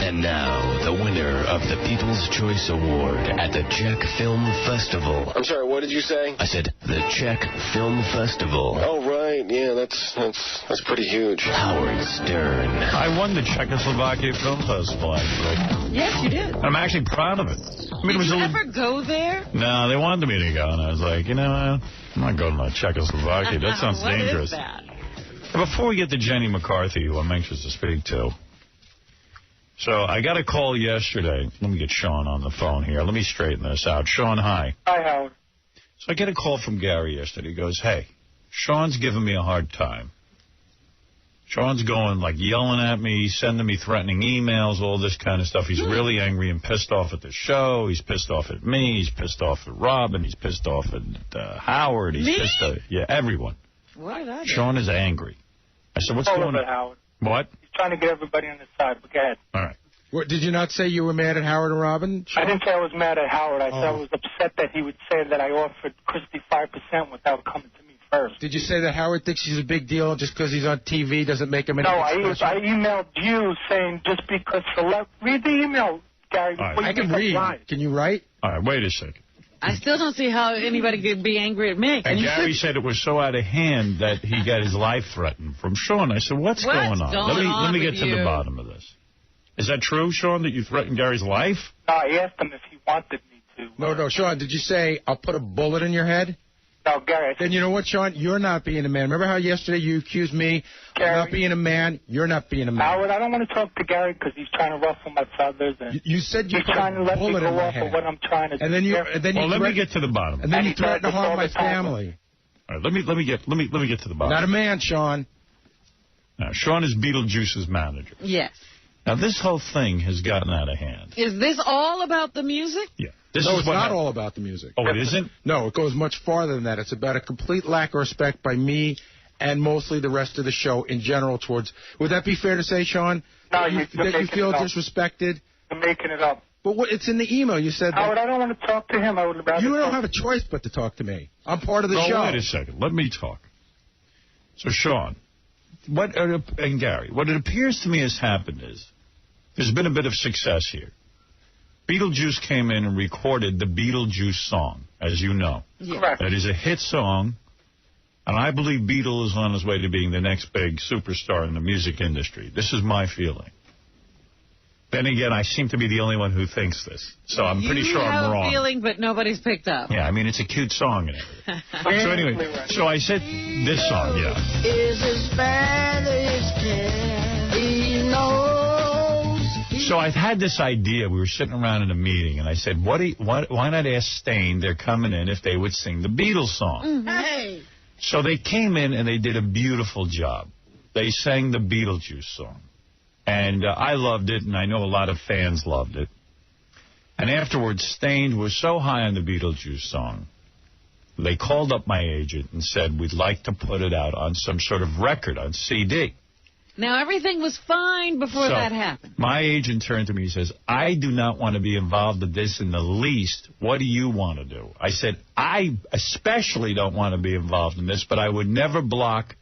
And now, the winner of the People's Choice Award at the Czech Film Festival. I'm sorry, what did you say? I said, the Czech Film Festival. Oh, right. Yeah, that's pretty huge. Howard Stern. I won the Czechoslovakia Film Festival, actually. Yes, you did. I'm actually proud of it. I mean, Did it was you ever go there? No, they wanted me to go, and I was like, you know what? I'm not going to Czechoslovakia. That sounds dangerous. What is that? Before we get to Jenny McCarthy, who I'm anxious to speak to, so I got a call yesterday. Let me get Sean on the phone here. Let me straighten this out. Sean, hi. Hi, Howard. So I get a call from Gary yesterday. He goes, hey, Sean's giving me a hard time. Sean's going, like, yelling at me, sending me threatening emails, all this kind of stuff. He's really angry and pissed off at the show. He's pissed off at me. He's pissed off at Robin. He's pissed off at Howard. He's pissed off, yeah, everyone. What did I do? Sean is angry. I said, what's going on? Howard. What? He's trying to get everybody on his side, but go ahead. All right. What, did you not say you were mad at Howard and Robin, Sean? I didn't say I was mad at Howard. I said I was upset that he would say that I offered Christy 5% without coming to me first. Did you say that Howard thinks he's a big deal just because he's on TV doesn't make him any No, I emailed you saying just because read the email, Gary. Right. I can read. Can you write? All right, wait a second. I still don't see how anybody could be angry at me. And Gary said it was so out of hand that he got his life threatened from Sean. I said, what's going on? Let me get to the bottom of this. Is that true, Sean, that you threatened Gary's life? No, I asked him if he wanted me to. No, Sean, did you say, I'll put a bullet in your head? No, No, Gary. Then you know what, Sean? You're not being a man. Remember how yesterday you accused me of not being a man? You're not being a man. Howard, I don't want to talk to Gary because he's trying to ruffle my feathers. And you said you he's trying to let me go off of what I'm trying to do. And then you let me get to the bottom. And then you threatened to harm my family. All right, let me get to the bottom. Not a man, Sean. Now, Sean is Beetlejuice's manager. Yes. Now, this whole thing has gotten out of hand. Is this all about the music? Yeah. No, it's not all about the music. Oh, it isn't? No, it goes much farther than that. It's about a complete lack of respect by me and mostly the rest of the show in general towards... Would that be fair to say, Sean? No, that you feel disrespected? You're making it up. But it's in the email. You said Howard, I don't want to talk to him. I would rather... You don't have a choice but to talk to me. I'm part of the show. Wait a second. Let me talk. So, Sean, and Gary, what it appears to me has happened is there's been a bit of success here. Beetlejuice came in and recorded the Beetlejuice song, as you know. Correct. That is a hit song, and I believe Beetle is on his way to being the next big superstar in the music industry. This is my feeling. Then again, I seem to be the only one who thinks this, so I'm pretty sure I'm wrong. You have a feeling, but nobody's picked up. Yeah, I mean, it's a cute song and everything. So anyway, so I said this song, yeah. Is as bad as can. He knows. So I've had this idea. We were sitting around in a meeting, and I said, why not ask Stain, they're coming in, if they would sing the Beatles song? Hey. So they came in, and they did a beautiful job. They sang the Beetlejuice song. And I loved it, and I know a lot of fans loved it. And afterwards, Stain was so high on the Beetlejuice song, they called up my agent and said, we'd like to put it out on some sort of record, on CD. Now, everything was fine before that happened. My agent turned to me and says, I do not want to be involved in this in the least. What do you want to do? I said, I especially don't want to be involved in this, but I would never block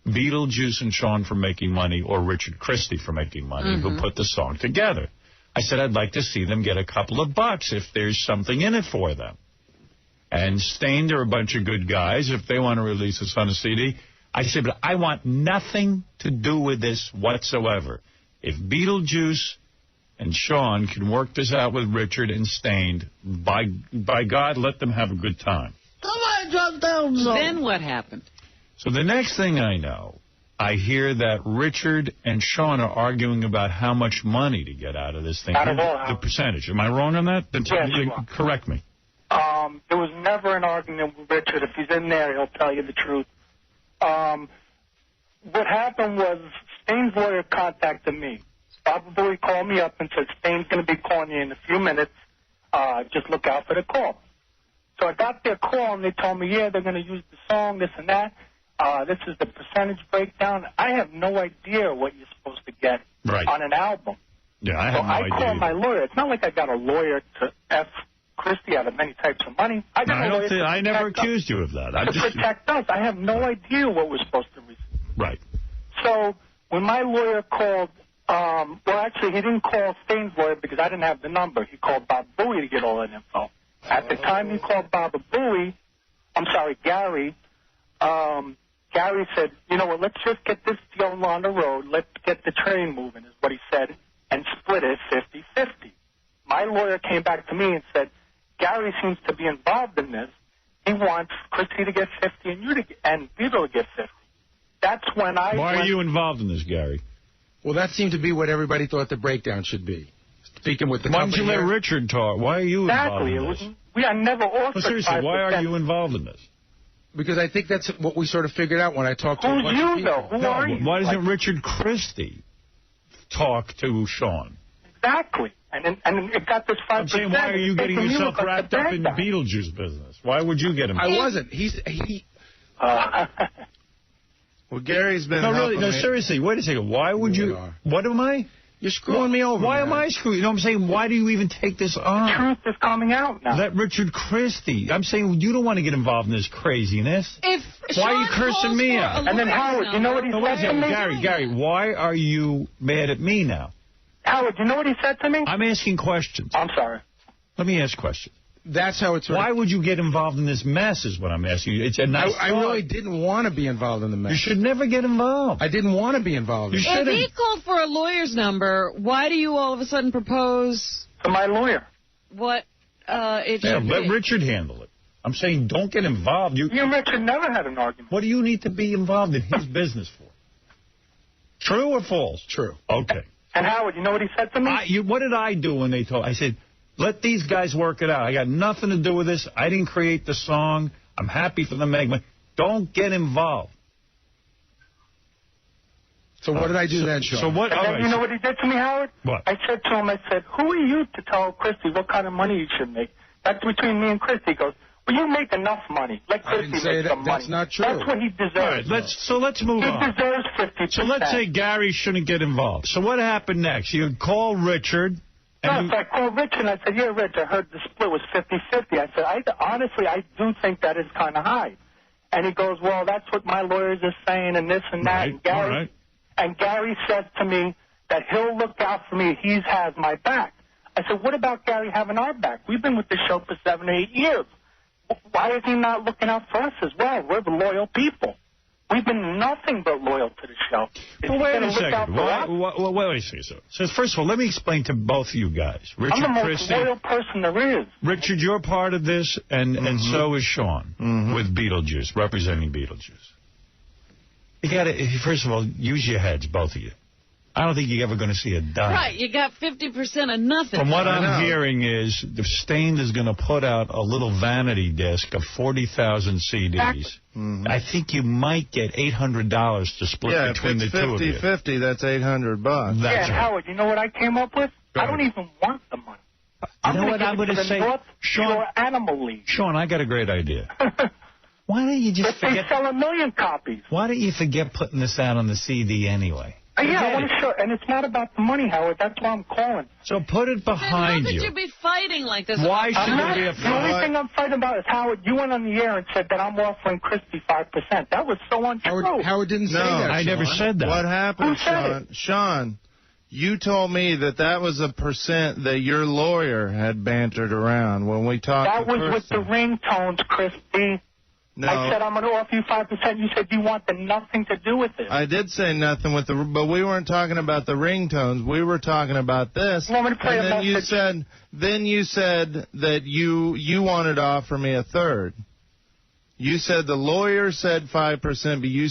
Beetlejuice and Sean from making money or Richard Christie from making money, who put the song together. I said, I'd like to see them get a couple of bucks if there's something in it for them. And Stain, they're a bunch of good guys. If they want to release this on a CD... I said, but I want nothing to do with this whatsoever. If Beetlejuice and Sean can work this out with Richard and Stain, by God, let them have a good time. Somebody drop down zone. Then what happened? So the next thing I know, I hear that Richard and Sean are arguing about how much money to get out of this thing. The percentage. Am I wrong on that? Then correct me. There was never an argument with Richard. If he's in there, he'll tell you the truth. What happened was Stain's lawyer contacted me. Probably called me up and said, Stain's going to be calling you in a few minutes. Just look out for the call. So I got their call, and they told me, yeah, they're going to use the song, this and that. This is the percentage breakdown. I have no idea what you're supposed to get on an album. Yeah, I have no idea. I called my lawyer. It's not like I got a lawyer to F Christie out of many types of money. I never accused you of that. To protect us. I have no idea what we're supposed to receive. Right. So when my lawyer called, well, actually, he didn't call Stain's lawyer because I didn't have the number. He called Bob Bowie to get all that info. At the time he called Gary, Gary said, you know what, let's just get this deal on the road. Let's get the train moving, is what he said, and split it 50-50. My lawyer came back to me and said, Gary seems to be involved in this. He wants Christie to get 50 and Beetle to get 50. That's when Why are you involved in this, Gary? Well, that seemed to be what everybody thought the breakdown should be. Speaking with the Why don't you let here. Richard talk? Why are you involved in this? I never offered. Well, seriously, why are you involved in this? Because I think that's what we sort of figured out when I talked to a bunch of people. Who are you? Why doesn't Richard Christie talk to Sean? Exactly. And it got this 5%. I'm saying, why are you getting yourself wrapped up in the Beetlejuice business? Why would you get him? I wasn't. Well, Gary's been... No, seriously, wait a second. Why would you... What am I? You're screwing me over. Why am I screwing? You know what I'm saying? Why do you even take this on? The truth is coming out now. Let Richard Christie. I'm saying you don't want to get involved in this craziness. Why are you cursing me out? And then Howard, you know what he said to me? Gary, why are you mad at me now? Howard, you know what he said to me? I'm asking questions. I'm sorry. Let me ask questions. That's how it's... Why would you get involved in this mess is what I'm asking you. It's a nice I really didn't want to be involved in the mess. You should never get involved. I didn't want to be involved. If he called for a lawyer's number, why do you all of a sudden propose... To my lawyer. What it should be? Let Richard handle it. I'm saying don't get involved. You and Richard never had an argument. What do you need to be involved in his business for? True or false? True. Okay. And Howard, you know what he said to me? What did I do when they told? I said, let these guys work it out. I got nothing to do with this. I didn't create the song. I'm happy for them to make money. Don't get involved. So what did I do then, Sean? So what? And then you know what he did to me, Howard? What? I said to him, I said, who are you to tell Christy what kind of money you should make? That's between me and Christy. He goes, well, you make enough money. Let Christy make some money. That's not true. That's what he deserves. All right, let's move on. He deserves 50%. So let's say Gary shouldn't get involved. So what happened next? You call Richard. No, so I called Richard and I said, yeah, Rich, I heard the split was 50-50. I said, honestly, I do think that is kind of high. And he goes, well, that's what my lawyers are saying and this and that. Right, and Gary says to me that he'll look out for me. He has my back. I said, what about Gary having our back? We've been with the show for 7 or 8 years. Why is he not looking out for us as well? We're the loyal people. We've been nothing but loyal to the show. Well, wait a second. Wait a second. So first of all, let me explain to both of you guys. Richard, I'm the most Christy, loyal person there is. Richard, you're part of this, and so is Sean with Beetlejuice, representing Beetlejuice. You got to, first of all, use your heads, both of you. I don't think you're ever going to see a dime. Right, you got 50% of nothing. From what I'm hearing is the Stained is going to put out a little vanity disc of 40,000 CDs. Exactly. I think you might get $800 to split between the two of you. Yeah, if it's 50-50, that's $800. Yeah, right. Howard, you know what I came up with? I don't even want the money. You know what I'm going to say? Sean, Animal League. Sean, I got a great idea. Why don't you just forget? They sell 1 million copies. Why don't you forget putting this out on the CD anyway? Yeah, I want to show, and it's not about the money, Howard. That's why I'm calling. So put it behind you. How could you be fighting like this? Why should there be a fight? The only thing I'm fighting about is, Howard, you went on the air and said that I'm offering Christy 5%. That was so untrue. Howard didn't say that, I never said that. What happened, Sean? Sean, you told me that was a percent that your lawyer had bantered around when we talked. That was with the ringtones, Christy. No. I said, I'm going to offer you 5%. You said you wanted nothing to do with it. I did say nothing with but we weren't talking about the ringtones. We were talking about this. You want me to play and then you said that you wanted to offer me a third. You said the lawyer said 5%, but you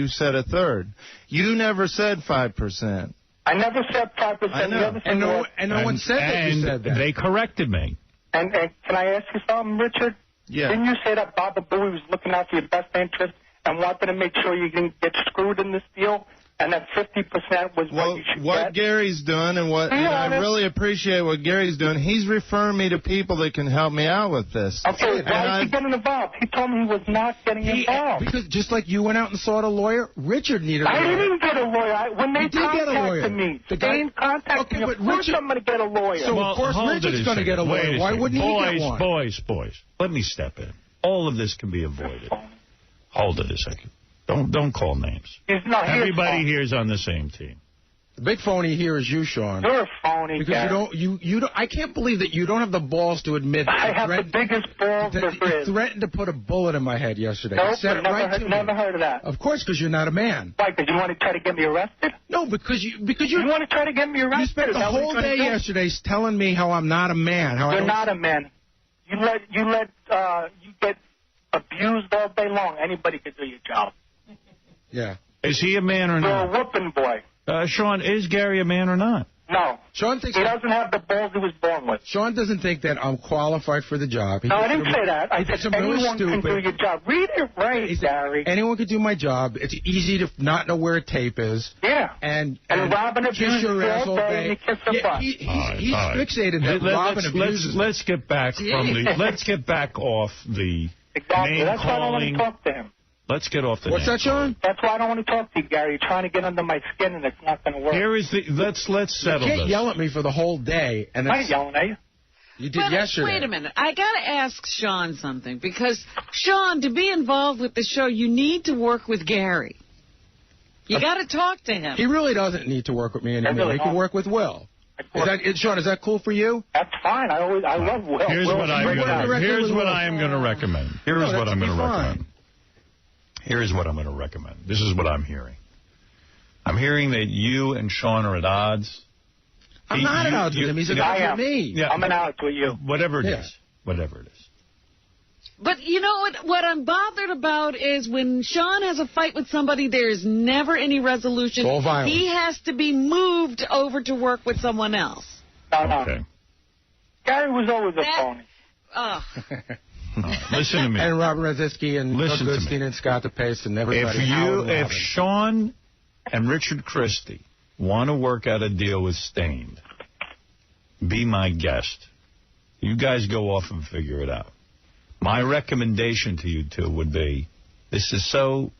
said a third. You never said 5%. I never said 5%. I know. And no one said that you said that. They corrected me. And can I ask you something, Richard? Yeah. Didn't you say that Baba Booey was looking out for your best interest and wanted to make sure you didn't get screwed in this deal, and that 50% was what you should what get? Gary's doing, and I really appreciate what Gary's doing. He's referring me to people that can help me out with this. Okay, why is he getting involved? He told me he was not getting involved. Because just like you went out and sought a lawyer, Richard needed a lawyer. I didn't get a lawyer. When they contacted me, they didn't contact me. Of course I'm going to get a lawyer. So, of course, Richard's going to get a lawyer. Why wouldn't he get one? Boys, let me step in. All of this can be avoided. Hold it a second. Don't call names. Everybody here is on the same team. The big phony here is you, Sean. You're a phony, because you don't. I can't believe that you don't have the balls to admit. I have the biggest balls there is. You threatened to put a bullet in my head yesterday. Nope, never heard of that. Of course, because you're not a man. Why? Because you want to try to get me arrested? No, because you want to try to get me arrested. You spent the whole day yesterday telling me how I'm not a man. You're not a man. You get abused all day long. Anybody can do your job. Yeah. Is he a man or not? You're a whooping boy. Sean, is Gary a man or not? No. Sean thinks he doesn't have the balls he was born with. Sean doesn't think that I'm qualified for the job. No, I didn't say that. I said anyone can do your job. Read it right, Gary. Anyone can do my job. It's easy to not know where a tape is. Yeah. And Robin abuses you all day and you kiss the butt. He's fixated that Robin abuses. Let's get back from the. Let's get back off the. Exactly. That's why I don't want to talk to him. Let's get off the. What's that, Sean? That's why I don't want to talk to you, Gary. You're trying to get under my skin, and it's not going to work. Here is the. Let's settle this. You can't yell at me for the whole day. And I'm yelling at you. You did yesterday. Wait a minute. I got to ask Sean something, because, Sean, to be involved with the show, you need to work with Gary. You got to talk to him. He really doesn't need to work with me anymore. He can work with Will. Sean, is that cool for you? That's fine. I love Will. Here's what I am going to recommend. Here's what I'm going to recommend. Here's what I'm going to recommend. This is what I'm hearing. I'm hearing that you and Sean are at odds. I'm not at odds with him. He's at odds with me. Yeah, I'm at odds with you. Whatever it is. Whatever it is. But you know what I'm bothered about is when Sean has a fight with somebody, there is never any resolution. All violence. He has to be moved over to work with someone else. No. Gary was always a phony. Listen to me. And Robert Radzinsky and Listen to Goodstein me. and Scott DePace and everybody. If Sean and Richard Christie want to work out a deal with Stained, be my guest. You guys go off and figure it out. My recommendation to you two would be, this is so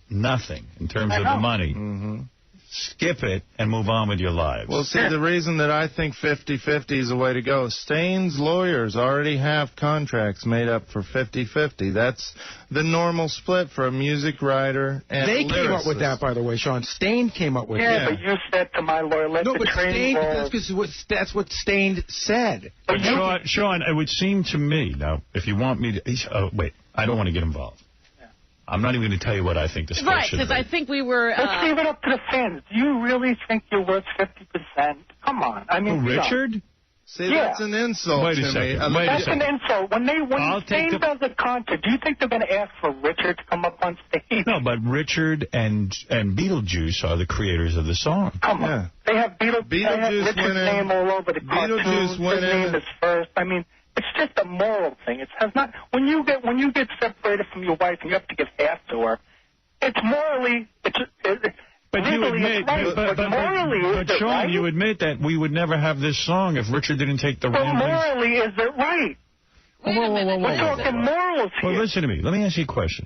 nothing in terms of the money. Skip it and move on with your lives. Well, see, the reason that I think 50-50 is the way to go, Stain's lawyers already have contracts made up for 50-50. That's the normal split for a music writer and They a came up with lyricist. that, by the way, Sean. Stain came up with Yeah, that. but you said to my lawyer, let No, the but train roll. that's what Stain said. But Sean, it would seem to me, now, if you want me to... wait, I don't want to get involved. I'm not even going to tell you what I think the split Right, should because be. I think we were... Let's leave it up to the fans. Do you really think you're worth 50%? Come on. I mean, Richard? See, that's an insult Wait a to second. me. Wait a That's second. an insult. When Stain does a concert, do you think they're going to ask for Richard to come up on stage? No, but Richard and Beetlejuice are the creators of the song. Come on. They have they have Richard's name all over the cartoons. His name is first. I mean, it's just a moral thing. It has not. When you get separated from your wife and you have to give half to her, it's morally. But you admit, but Sean, you admit that we would never have this song if Richard didn't take the But ramblings. morally, is it right? We're talking morals here. Well, listen to me. Let me ask you a question.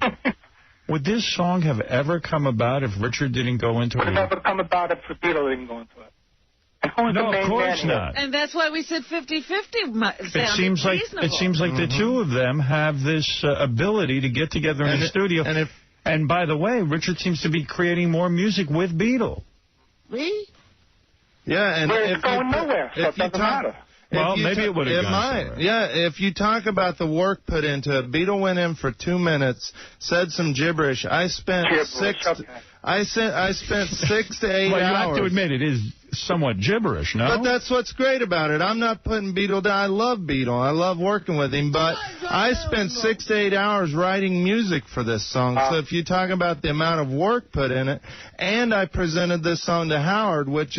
Would this song have ever come about if Richard didn't go into Would it? it never come about if Beatles didn't go into it? And who's No, the of main course man here? not. And that's why we said 50-50. It seems like the two of them have this ability to get together in the studio. And by the way, Richard seems to be creating more music with Beetle. Me? Yeah, and It's going nowhere, so it doesn't matter. Well, maybe it would have gone somewhere. Yeah, if you talk about the work put into it, Beetle went in for 2 minutes, said some gibberish. I spent I spent 6 to 8 well, you hours. have to admit it is somewhat gibberish, no? But that's what's great about it. I'm not putting Beetle down. I love Beetle. I love working with him. But I spent 6 to 8 hours writing music for this song. So if you talk about the amount of work put in it, and I presented this song to Howard, which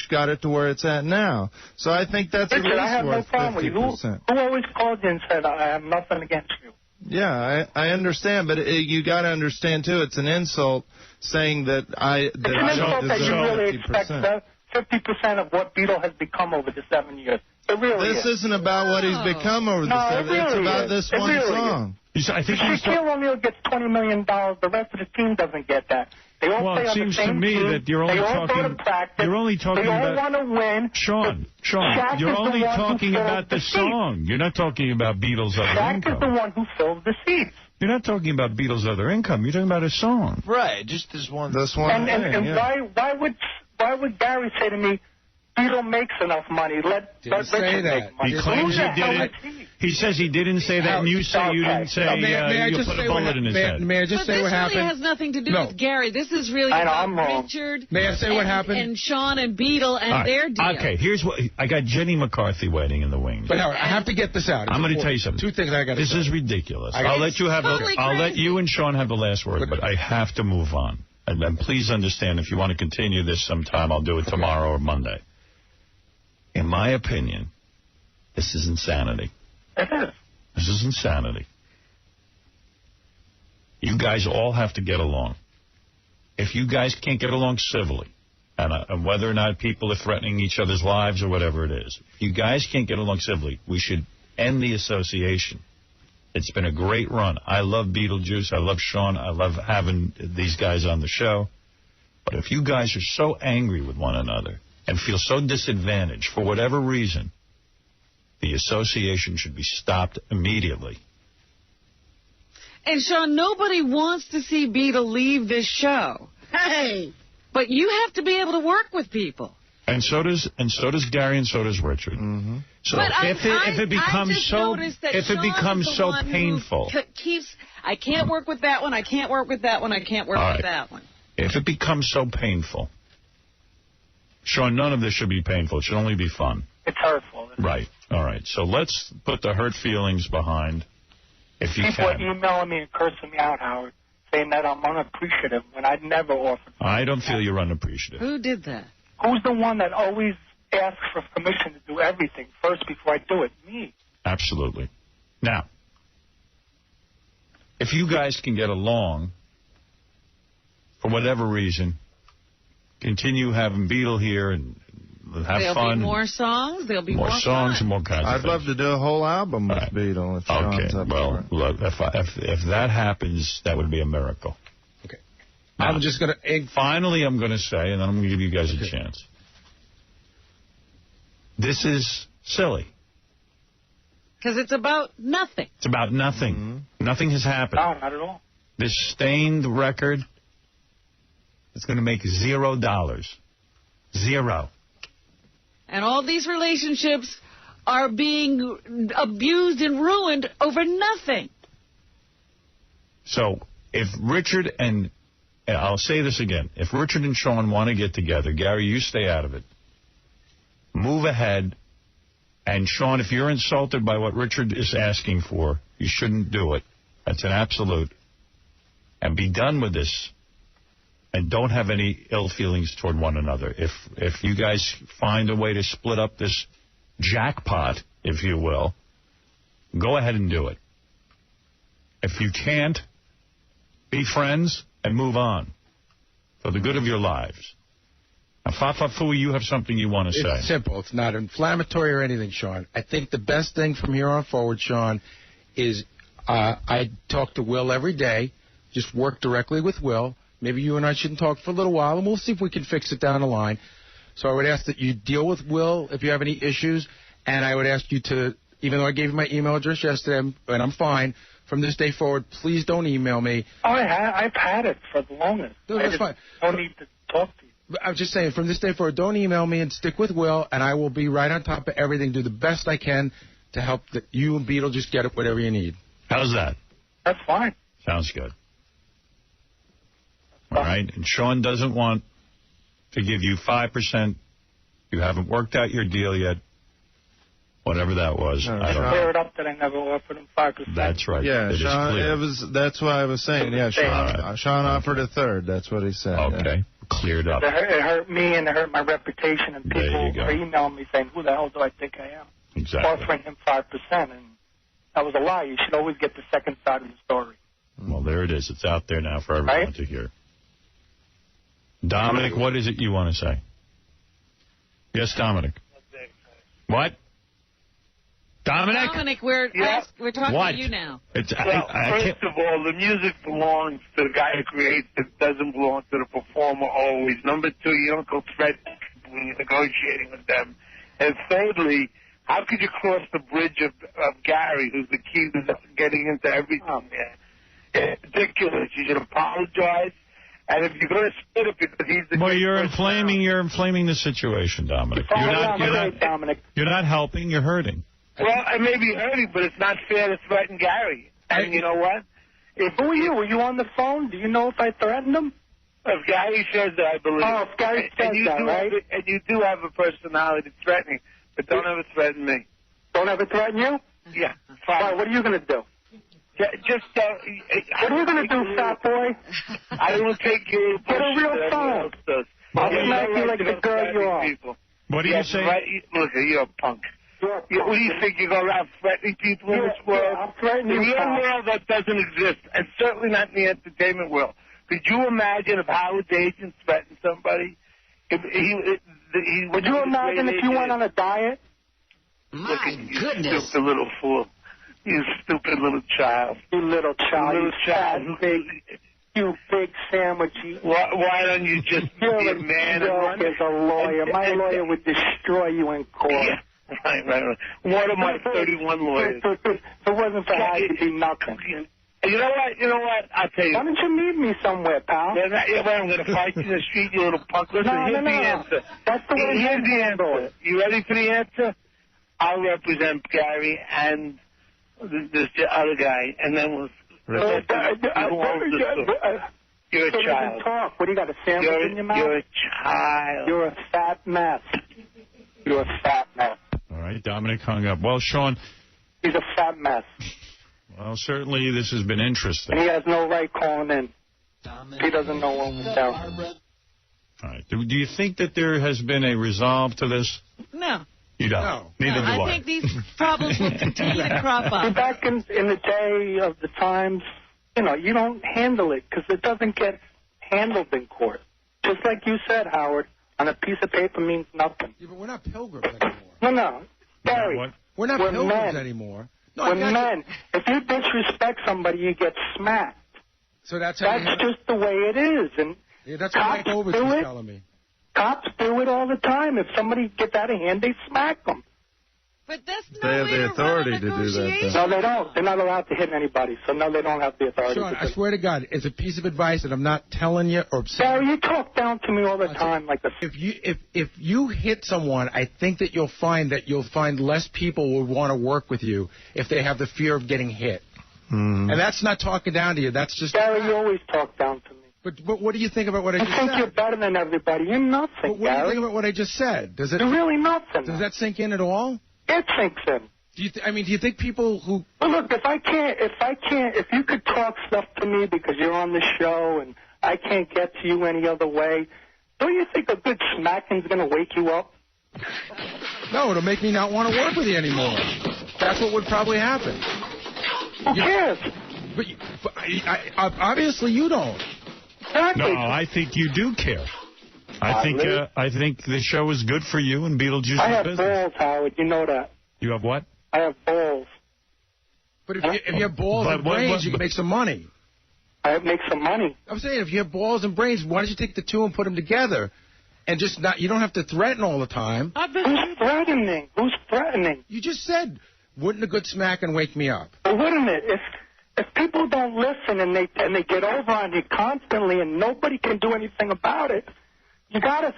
got it to where it's at now. So I think that's at Richard, I have least no worth problem with you. 50%. Who always called you and said, I have nothing against you? Yeah, I understand, but you got to understand too. It's an insult saying that I It's an insult that you deserve really expect 50%. 50% of what Beetle has become over the 7 years. It really This is. isn't about what he's become over the No, 7. it really It's about is. this It one really song. I think Shaquille O'Neal gets $20 million. The rest of the team doesn't get that. They all Well, play it on seems the same to me team. that you're only they all talking. go to practice. You're only talking they all about. want to win. Sean, Shaq you're is the only one who talking fills about the seats. song. You're not talking about Beatles' other Shaq income. is the one who fills the seats. You're not talking about Beatles' other income. You're talking about a song. Right, just this one. This one. And why would Gary say to me, Beetle makes enough money. Let Richard make money. He claims Who the he hell did is it. he? He says he didn't say that, and you say you didn't say May I you just put say a bullet in his head. May I just say what happened? This really has nothing to do No. with Gary. This is really I know, about I'm wrong. Richard. May I say what happened? And Sean and Beetle and All right. their deal. Okay, here's what I got. Jenny McCarthy waiting in the wings. But Howard, I have to get this out. I'm going to tell you something. Two things I got to say. This is ridiculous. I- I'll let you have. Totally I'll let crazy. you and Sean have the last word, but I have to move on. And please understand, if you want to continue this sometime, I'll do it tomorrow or Monday. In my opinion, this is insanity. It is. This is insanity. You guys all have to get along. If you guys can't get along civilly, and whether or not people are threatening each other's lives or whatever it is, if you guys can't get along civilly, we should end the association. It's been a great run. I love Beetlejuice. I love Sean. I love having these guys on the show. But if you guys are so angry with one another and feel so disadvantaged for whatever reason, the association should be stopped immediately. And Sean, nobody wants to see Beetle leave this show. Hey! But you have to be able to work with people. And so does Gary, and so does Richard. Mm-hmm. So But if it becomes so Sean painful, I can't work with that one. I can't work with that one. I can't work All with right. that one. if it becomes so painful, Sean, none of this should be painful. It should only be fun. It's hurtful. Right. All right. So let's put the hurt feelings behind. If you People are can. emailing me and cursing me out, Howard, saying that I'm unappreciative when I'd never offered. I don't feel you're unappreciative. Who did that? Who's the one that always asks for permission to do everything first before I do it? Me. Absolutely. Now, if you guys can get along, for whatever reason, continue having Beetle here and have There'll fun. be more songs. There'll be more songs fun. and more kinds of I'd things. love to do a whole album with Beetle. If Sean's up well, for it. look, if that happens, that would be a miracle. Okay. Now, I'm just going to... Finally, I'm going to say, and then I'm going to give you guys a chance. This is silly. Because it's about nothing. It's about nothing. Mm-hmm. Nothing has happened. No, not at all. This stained record is going to make $0. Zero. And all these relationships are being abused and ruined over nothing. So if Richard and I'll say this again, if Richard and Sean want to get together, Gary, you stay out of it. Move ahead. And Sean, if you're insulted by what Richard is asking for, you shouldn't do it. That's an absolute. And be done with this. And don't have any ill feelings toward one another. If you guys find a way to split up this jackpot, if you will, go ahead and do it. If you can't, be friends and move on for the good of your lives. Now, Fa-Fa-Foo, you have something you want to say. It's simple. It's not inflammatory or anything, Sean. I think the best thing from here on forward, Sean, is I talk to Will every day. Just work directly with Will. Maybe you and I shouldn't talk for a little while, and we'll see if we can fix it down the line. So I would ask that you deal with Will if you have any issues, and I would ask you to, even though I gave you my email address yesterday, and I'm fine, from this day forward, please don't email me. Oh, I've had it for the longest. No, that's fine. Don't need to talk to you. I'm just saying, from this day forward, don't email me and stick with Will, and I will be right on top of everything, do the best I can to help you and Beetle just get it, whatever you need. How's that? That's fine. Sounds good. All right? And Sean doesn't want to give you 5%. You haven't worked out your deal yet. Whatever that was. I don't know. Clear it up that I never offered him 5%. That's right. Yeah, It is Sean. clear. That's why I was saying. Yeah, Sean. Right. Sean offered a third. That's what he said. Okay, cleared up. It hurt me and it hurt my reputation, and There you people go. are emailing me saying, "Who the hell do I think I am?" Exactly. Offering him 5%, and that was a lie. You should always get the second side of the story. Well, there it is. It's out there now for everyone to hear. Dominic, what is it you want to say? Yes, Dominic. What? Dominic, we're talking What? to you now. It's, Well, I first of all, the music belongs to the guy who creates it. It doesn't belong to the performer always. Number two, you don't go threatening people when you're negotiating with them. And thirdly, how could you cross the bridge of Gary, who's the key to getting into everything there? It's ridiculous. You should apologize. And if you're going to split it because he's the Well, you're inflaming the situation, Dominic. You're not helping, you're hurting. Well, I may be hurting, but it's not fair to threaten Gary. And you know what? Who are you? Were you on the phone? Do you know if I threatened him? If Gary says that, I believe. Oh, if Gary says that, right? And you do have a personality threatening, but don't ever threaten me. Don't ever threaten you? Yeah. Why, what are you going to do? Just, what are you going to do, fat boy? I will take you. Get a real phone. I'll smack you like the girl you are. What do you say? Right, look, you're a punk. What do you think? You're going around threatening people in this world? I'm threatening in you, your pal. world, that doesn't exist, and certainly not in the entertainment world. Could you imagine if Howard's agent threatened somebody? Would you imagine if you went on a diet? My goodness. You stupid little fool. You stupid little child. You little child. You little child. You big sandwich. Why don't you just be a man and run? As a lawyer. My lawyer would destroy you in court. Yeah. Right. One of my 31 lawyers. If it wasn't for how you'd be nothing. You know what? I'll tell you. Why don't you meet me somewhere, pal? I'm going to fight you in the street, you little punk. Listen, here's the answer. That's the way here's the answer. You ready for the answer? I'll represent Gary and this other guy, and then we'll... You're a child. Talk. What do you got, a sandwich in your mouth? You're a child. You're a fat mess. You're a fat mess. All right, Dominic hung up. Well, Sean... He's a fat mess. Well, certainly this has been interesting. And he has no right calling in. He doesn't know what was down. All right. Do you think that there has been a resolve to this? No. You don't? No. Neither do I. I think these problems will continue to crop up. Back in the day of the times, you know, you don't handle it because it doesn't get handled in court. Just like you said, Howard, on a piece of paper means nothing. Yeah, but we're not pilgrims anymore. No. Barry, we're not pilgrims anymore. No, we're men. If you disrespect somebody, you get smacked. So that's just the way it is. And yeah, that's what Mike Ovitz was telling me. Cops do it all the time. If somebody gets out of hand, they smack them. But that's They have the authority to do that. No, they don't. They're not allowed to hit anybody. So, no, they don't have the authority. Sean, I swear to God, it's a piece of advice that I'm not telling you or saying. Barry, you talk down to me all the time like a... If you hit someone, I think that you'll find less people will want to work with you if they have the fear of getting hit. And that's not talking down to you. That's just... Barry, you always talk down to me. But what do you think about what I just said? I think you're better than everybody. You're nothing, But what do you think about what I just said? You're really nothing. Does that sink in at all? It sinks in. Do you think people who... Well, look, if you could talk stuff to me because you're on the show and I can't get to you any other way, don't you think a good smacking's going to wake you up? No, it'll make me not want to work with you anymore. That's what would probably happen. Who cares? But obviously you don't. Exactly. No, I think you do care. I think the show is good for you and Beetlejuice's I have business. balls, Howard. You know that. You have what? I have balls. But if you have balls and brains, you can make some money. I make some money. I'm saying if you have balls and brains, why don't you take the two and put them together? And just not, you don't have to threaten all the time. Who's threatening? Who's threatening? You just said, wouldn't a good smacking wake me up? Well, wait a minute. If people don't listen and they get over on you constantly and nobody can do anything about it, you gotta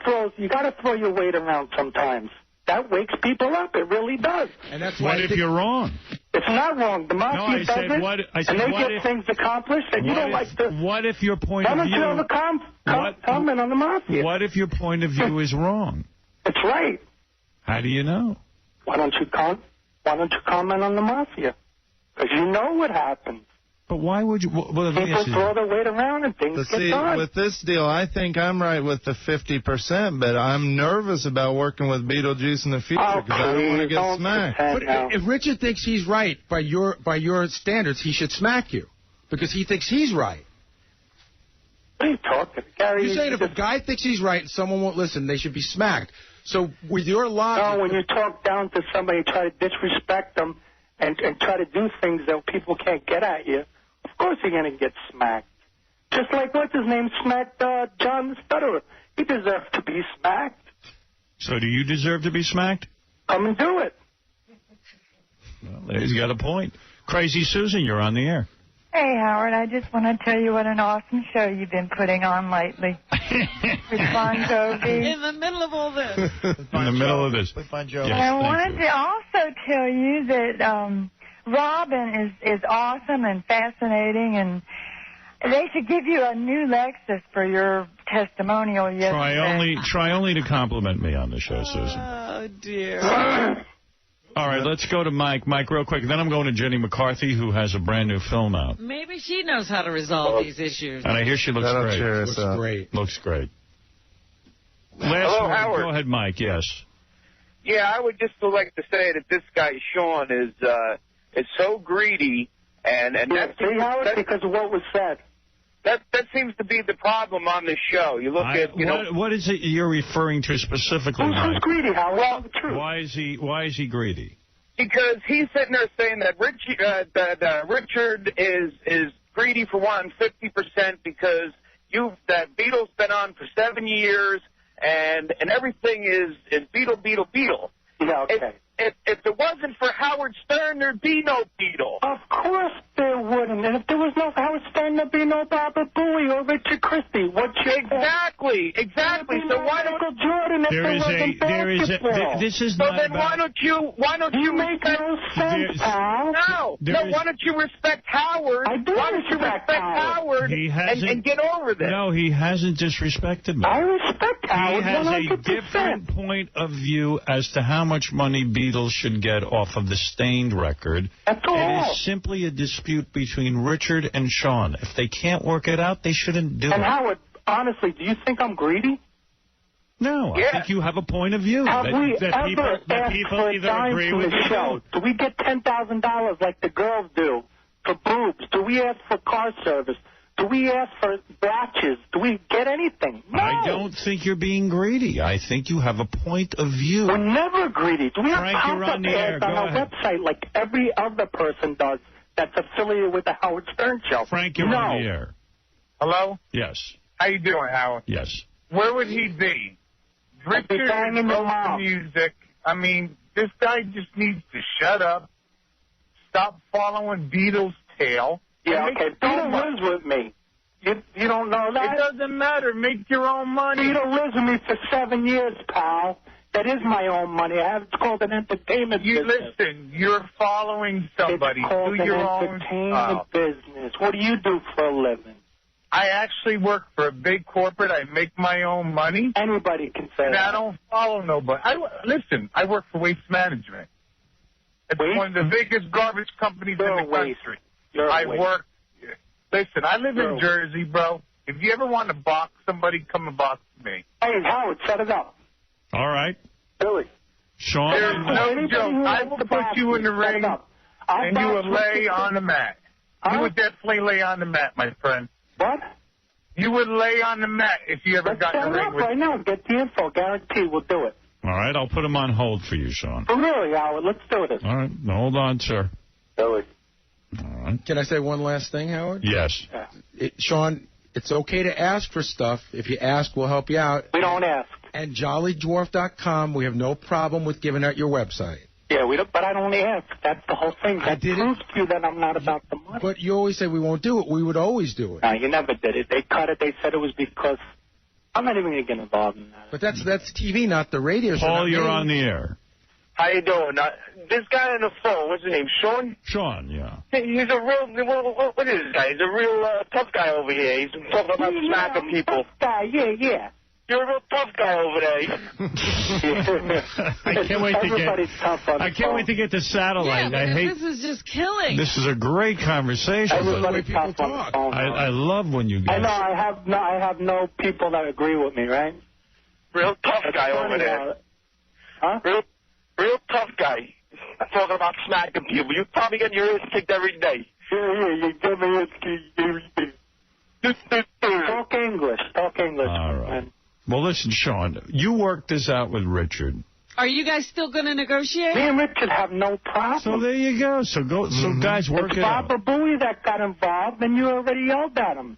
throw your weight around sometimes. That wakes people up. It really does. And that's why. What if you're wrong? It's not wrong. The mafia does it, and they get things accomplished, and you don't like to. What if your point of view? Why don't you have a comment on the mafia? What if your point of view is wrong? It's right. How do you know? Why don't you comment on the mafia? Because you know what happens. But why would you? People throw their weight around and things get done. With this deal, I think I'm right with the 50%, but I'm nervous about working with Beetlejuice in the future because I don't want to get smacked. But if Richard thinks he's right by your standards, he should smack you because he thinks he's right. What are you talking, Gary? You're saying if a guy thinks he's right and someone won't listen, they should be smacked. So with your logic... No, when you talk down to somebody, try to disrespect them and try to do things that people can't get at you, of course you're going to get smacked. Just like, what's his name, smacked John the Stutterer. He deserves to be smacked. So do you deserve to be smacked? Come and do it. Well, he's got a point. Crazy Susan, you're on the air. Hey, Howard, I just want to tell you what an awesome show you've been putting on lately. With Bon Jovi. In the middle of all this. In the middle of this. With Bon Jovi. Yes, And I wanted to also tell you that Robin is awesome and fascinating, and they should give you a new Lexus for your testimonial yesterday. Try only to compliment me on the show, Susan. Oh, dear. All right, let's go to Mike. Mike, real quick. Then I'm going to Jenny McCarthy, who has a brand new film out. Maybe she knows how to resolve these issues. And I hear she looks great. Looks great. Looks great. Hello, one. Howard. Go ahead, Mike. Yes. Yeah, I would just like to say that this guy Sean is so greedy, and that's because of what was said. That seems to be the problem on this show. You look at what is it you're referring to specifically, Who's Mike? greedy, Howard? Well, the truth. Why is he greedy? Because he's sitting there saying that Richard is greedy for wanting 50% because that Beatle's been on for 7 years and everything is Beetle. Yeah, okay. If it wasn't for Howard Stern, there'd be no Beetle. Of course there wouldn't. And if there was no Howard Stern, there'd be no Barbara Bowie or Richard Christie. Exactly. So why don't Michael Jordan if there wasn't basketball? This is so not then about... why don't you respect... no sense, pal. No, why don't you respect Howard? I do why don't you respect Howard and get over this? No, he hasn't disrespected me. I respect Howard. He has 100%. a different point of view as to how much money Beatles should get off of the Stained record. That's all. It is simply a dispute between Richard and Sean. If they can't work it out, they shouldn't do And it. Howard, honestly, do you think I'm greedy? No, I think you have a point of view. Have we that ever asked people for a either dime agree from with the you or show? don't. Do we get $10,000 like the girls do for boobs? Do we ask for car service? Do we ask for batches? Do we get anything? No. I don't think you're being greedy. I think you have a point of view. We're never greedy. Do we have Frank, you're pop-up on the air. ads on Go our ahead. website like every other person does that's affiliated with the Howard Stern Show? Frank, you're on the air. Hello? Yes. How you doing, Howard? Yes. Where would he be? I'd be Richard banging your wrote the mom. music. I mean, this guy just needs to shut up, stop following Beatles' tail. Yeah, and okay. make your Peter own money. lives with me. You don't know that? It doesn't matter. Make your own money. Peter lives with me for 7 years, pal. That is my own money. It's called an entertainment You business. listen, you're following somebody. It's called Do an your own entertainment business. What do you do for a living? I actually work for a big corporate. I make my own money. Anybody can say and that. I don't follow nobody. Listen, I work for Waste Management. It's one of the biggest garbage companies in the country. I work. Listen, I live in Jersey, bro. If you ever want to box somebody, come and box me. Hey, Howard, set it up. All right. Billy. Sean? There's no joke. I will put you in the ring, and you will lay on the mat. You would definitely lay on the mat, my friend. What? You would lay on the mat if you ever got in the ring with right now. Get the info. Guarantee we'll do it. All right, I'll put him on hold for you, Sean. Oh, really, Howard? Let's do this. All right, hold on, sir. Billy. All right. Can I say one last thing, Howard? Yes. Sean, it's okay to ask for stuff. If you ask, we'll help you out. We don't ask. And jollydwarf.com, we have no problem with giving out your website. Yeah, we don't, but I don't ask. That's the whole thing. That proves to you that I'm not about the money. But you always say we won't do it. We would always do it. No, you never did it. They cut it. They said it was because I'm not even going to get involved in that. But that's TV, not the radio show. Paul, you're on the air. How you doing? This guy on the phone, what's his name, Sean? Sean, yeah. He's a real, what is this guy? He's a real tough guy over here. He's talking about smacking people. Tough guy, yeah. You're a real tough guy over there. I can't wait to get. I can't wait to get the satellite. Yeah, I hate. this is just killing. This is a great conversation. Everybody's tough on the phone. I love when you guys. I know. I have no people that agree with me, right? Real tough guy over there. Huh? Real tough guy. Talking about smacking people. You probably get your ears kicked every day. Yeah, you get my ears kicked every day. Talk English. All right. Man. Well, listen, Sean, you worked this out with Richard. Are you guys still going to negotiate? Me and Richard have no problem. So there you go. So guys, work it's it out. Barbara Bowie that got involved, and you already yelled at him.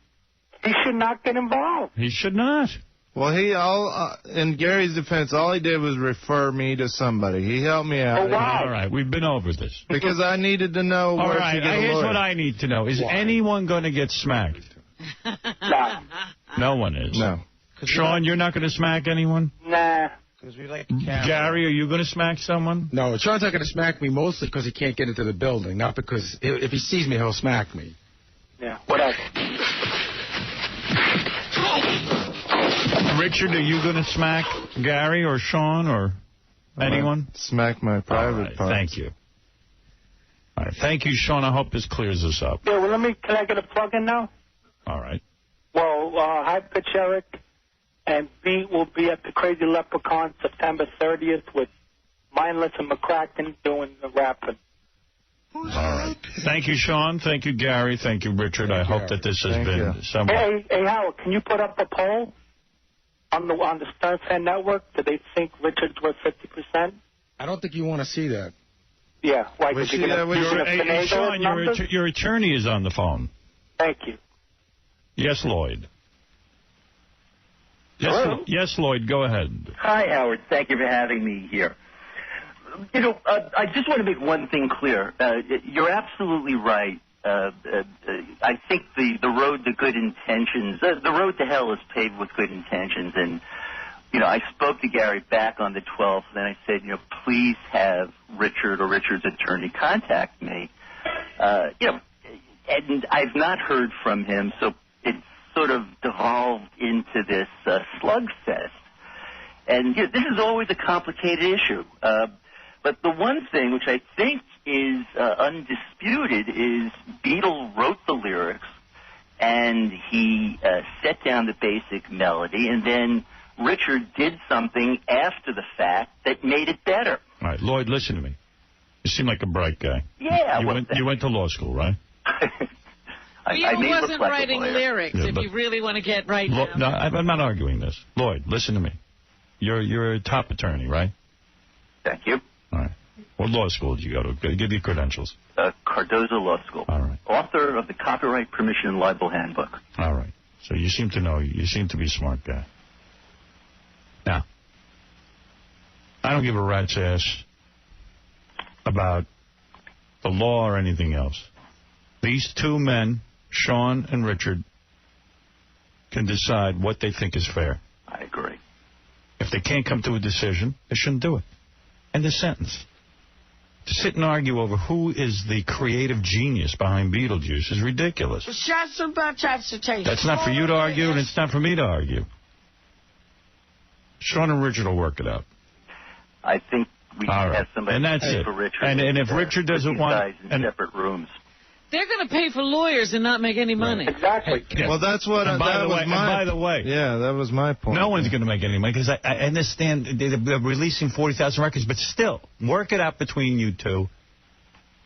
He should not get involved. He should not. Well, in Gary's defense, all he did was refer me to somebody. He helped me out. Oh, wow. All right, we've been over this. Because I needed to know All where right, to get a here's lawyer. what I need to know. Is anyone going to get smacked? Nah. No one is. No. Sean, you're not going to smack anyone? Nah. Gary, are you going to smack someone? No, Sean's not going to smack me mostly because he can't get into the building, not because if he sees me, he'll smack me. Yeah, whatever. Richard, are you going to smack Gary or Sean or anyone? Smack my private part. Thank you. All right, thank you, Sean. I hope this clears this up. Yeah, well, can I get a plug in now? All right. Well, High Pitch Eric and Beat will be at the Crazy Leprechaun September 30th with Mindless and McCracken doing the rapping. All right. Thank you, Sean. Thank you, Gary. Thank you, Richard. I hope that this has been somewhat. Hey, Howard, can you put up a poll on the Stern Fan Network? Do they think Richard's worth 50%? I don't think you want to see that. Yeah. Why? Because you're going to Sean, your attorney is on the phone. Thank you. Yes, Lloyd. Hello? Yes, Lloyd, go ahead. Hi, Howard. Thank you for having me here. You know, I just want to make one thing clear. You're absolutely right. I think the road to good intentions, the road to hell is paved with good intentions. And, you know, I spoke to Gary back on the 12th, and I said, you know, please have Richard or Richard's attorney contact me. You know, and I've not heard from him, so it sort of devolved into this slugfest. And this is always a complicated issue. But the one thing which I think is undisputed is Beatle wrote the lyrics, and he set down the basic melody, and then Richard did something after the fact that made it better. All right, Lloyd, listen to me. You seem like a bright guy. Yeah. You went to law school, right? Beatle wasn't writing lyrics, if you really want to get right now. No, I'm not arguing this. Lloyd, listen to me. You're a top attorney, right? Thank you. All right. What law school did you go to? Give your credentials. Cardozo Law School. All right. Author of the Copyright Permission and Libel Handbook. All right. So you seem to know. You seem to be a smart guy. Now, I don't give a rat's ass about the law or anything else. These two men, Sean and Richard, can decide what they think is fair. I agree. If they can't come to a decision, they shouldn't do it. End of sentence. To sit and argue over who is the creative genius behind Beetlejuice is ridiculous. That's not for you to argue, and it's not for me to argue. Sean and Richard will work it out. I think we should have somebody and that's pay it. for Richard. And if Richard doesn't want... in separate rooms. They're going to pay for lawyers and not make any money. Exactly. Yeah. Well, that's what. And by the way, yeah, that was my point. No one's going to make any money because I understand they're releasing 40,000 records, but still, work it out between you two,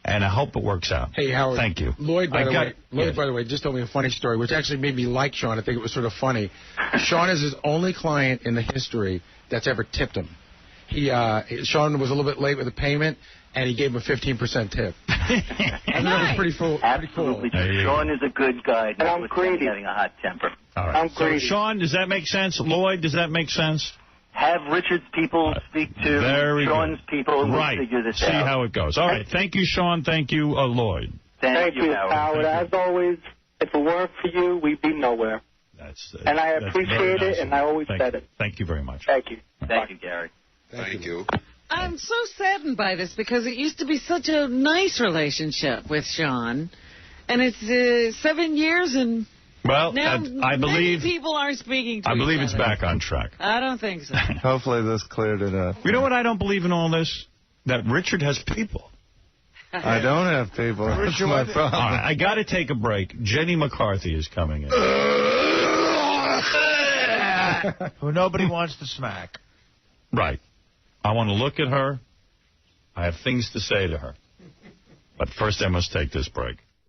and I hope it works out. Hey, Howard. Thank you. Lloyd, by the way, just told me a funny story, which actually made me like Sean. I think it was sort of funny. Sean is his only client in the history that's ever tipped him. Sean was a little bit late with the payment, and he gave him a 15% tip. I think that was pretty cool. Absolutely. Sean is a good guy. And I'm greedy. Having a hot temper. All right. I'm so, greedy. Sean, does that make sense? Lloyd, does that make sense? Have Richard's people speak to Sean's people, and we'll figure this out. See how it goes. All right. Thank you, Sean. Thank you, Lloyd. Thank you, Howard. As always, if it weren't for you, we'd be nowhere. And I appreciate it, and I always said it. Thank you very much. Thank you. Thank you, Gary. Thank you. I'm so saddened by this because it used to be such a nice relationship with Sean, and it's 7 years, and well, now I believe many people aren't speaking to I believe each it's other. back on track. I don't think so. Hopefully this cleared it up. You know what I don't believe in all this? That Richard has people. I don't have people. That's my problem. All right, I got to take a break. 𝗫𝗎McCarthy is coming in. Who nobody wants to smack. Right. I want to look at her. I have things to say to her. But first I must take this break.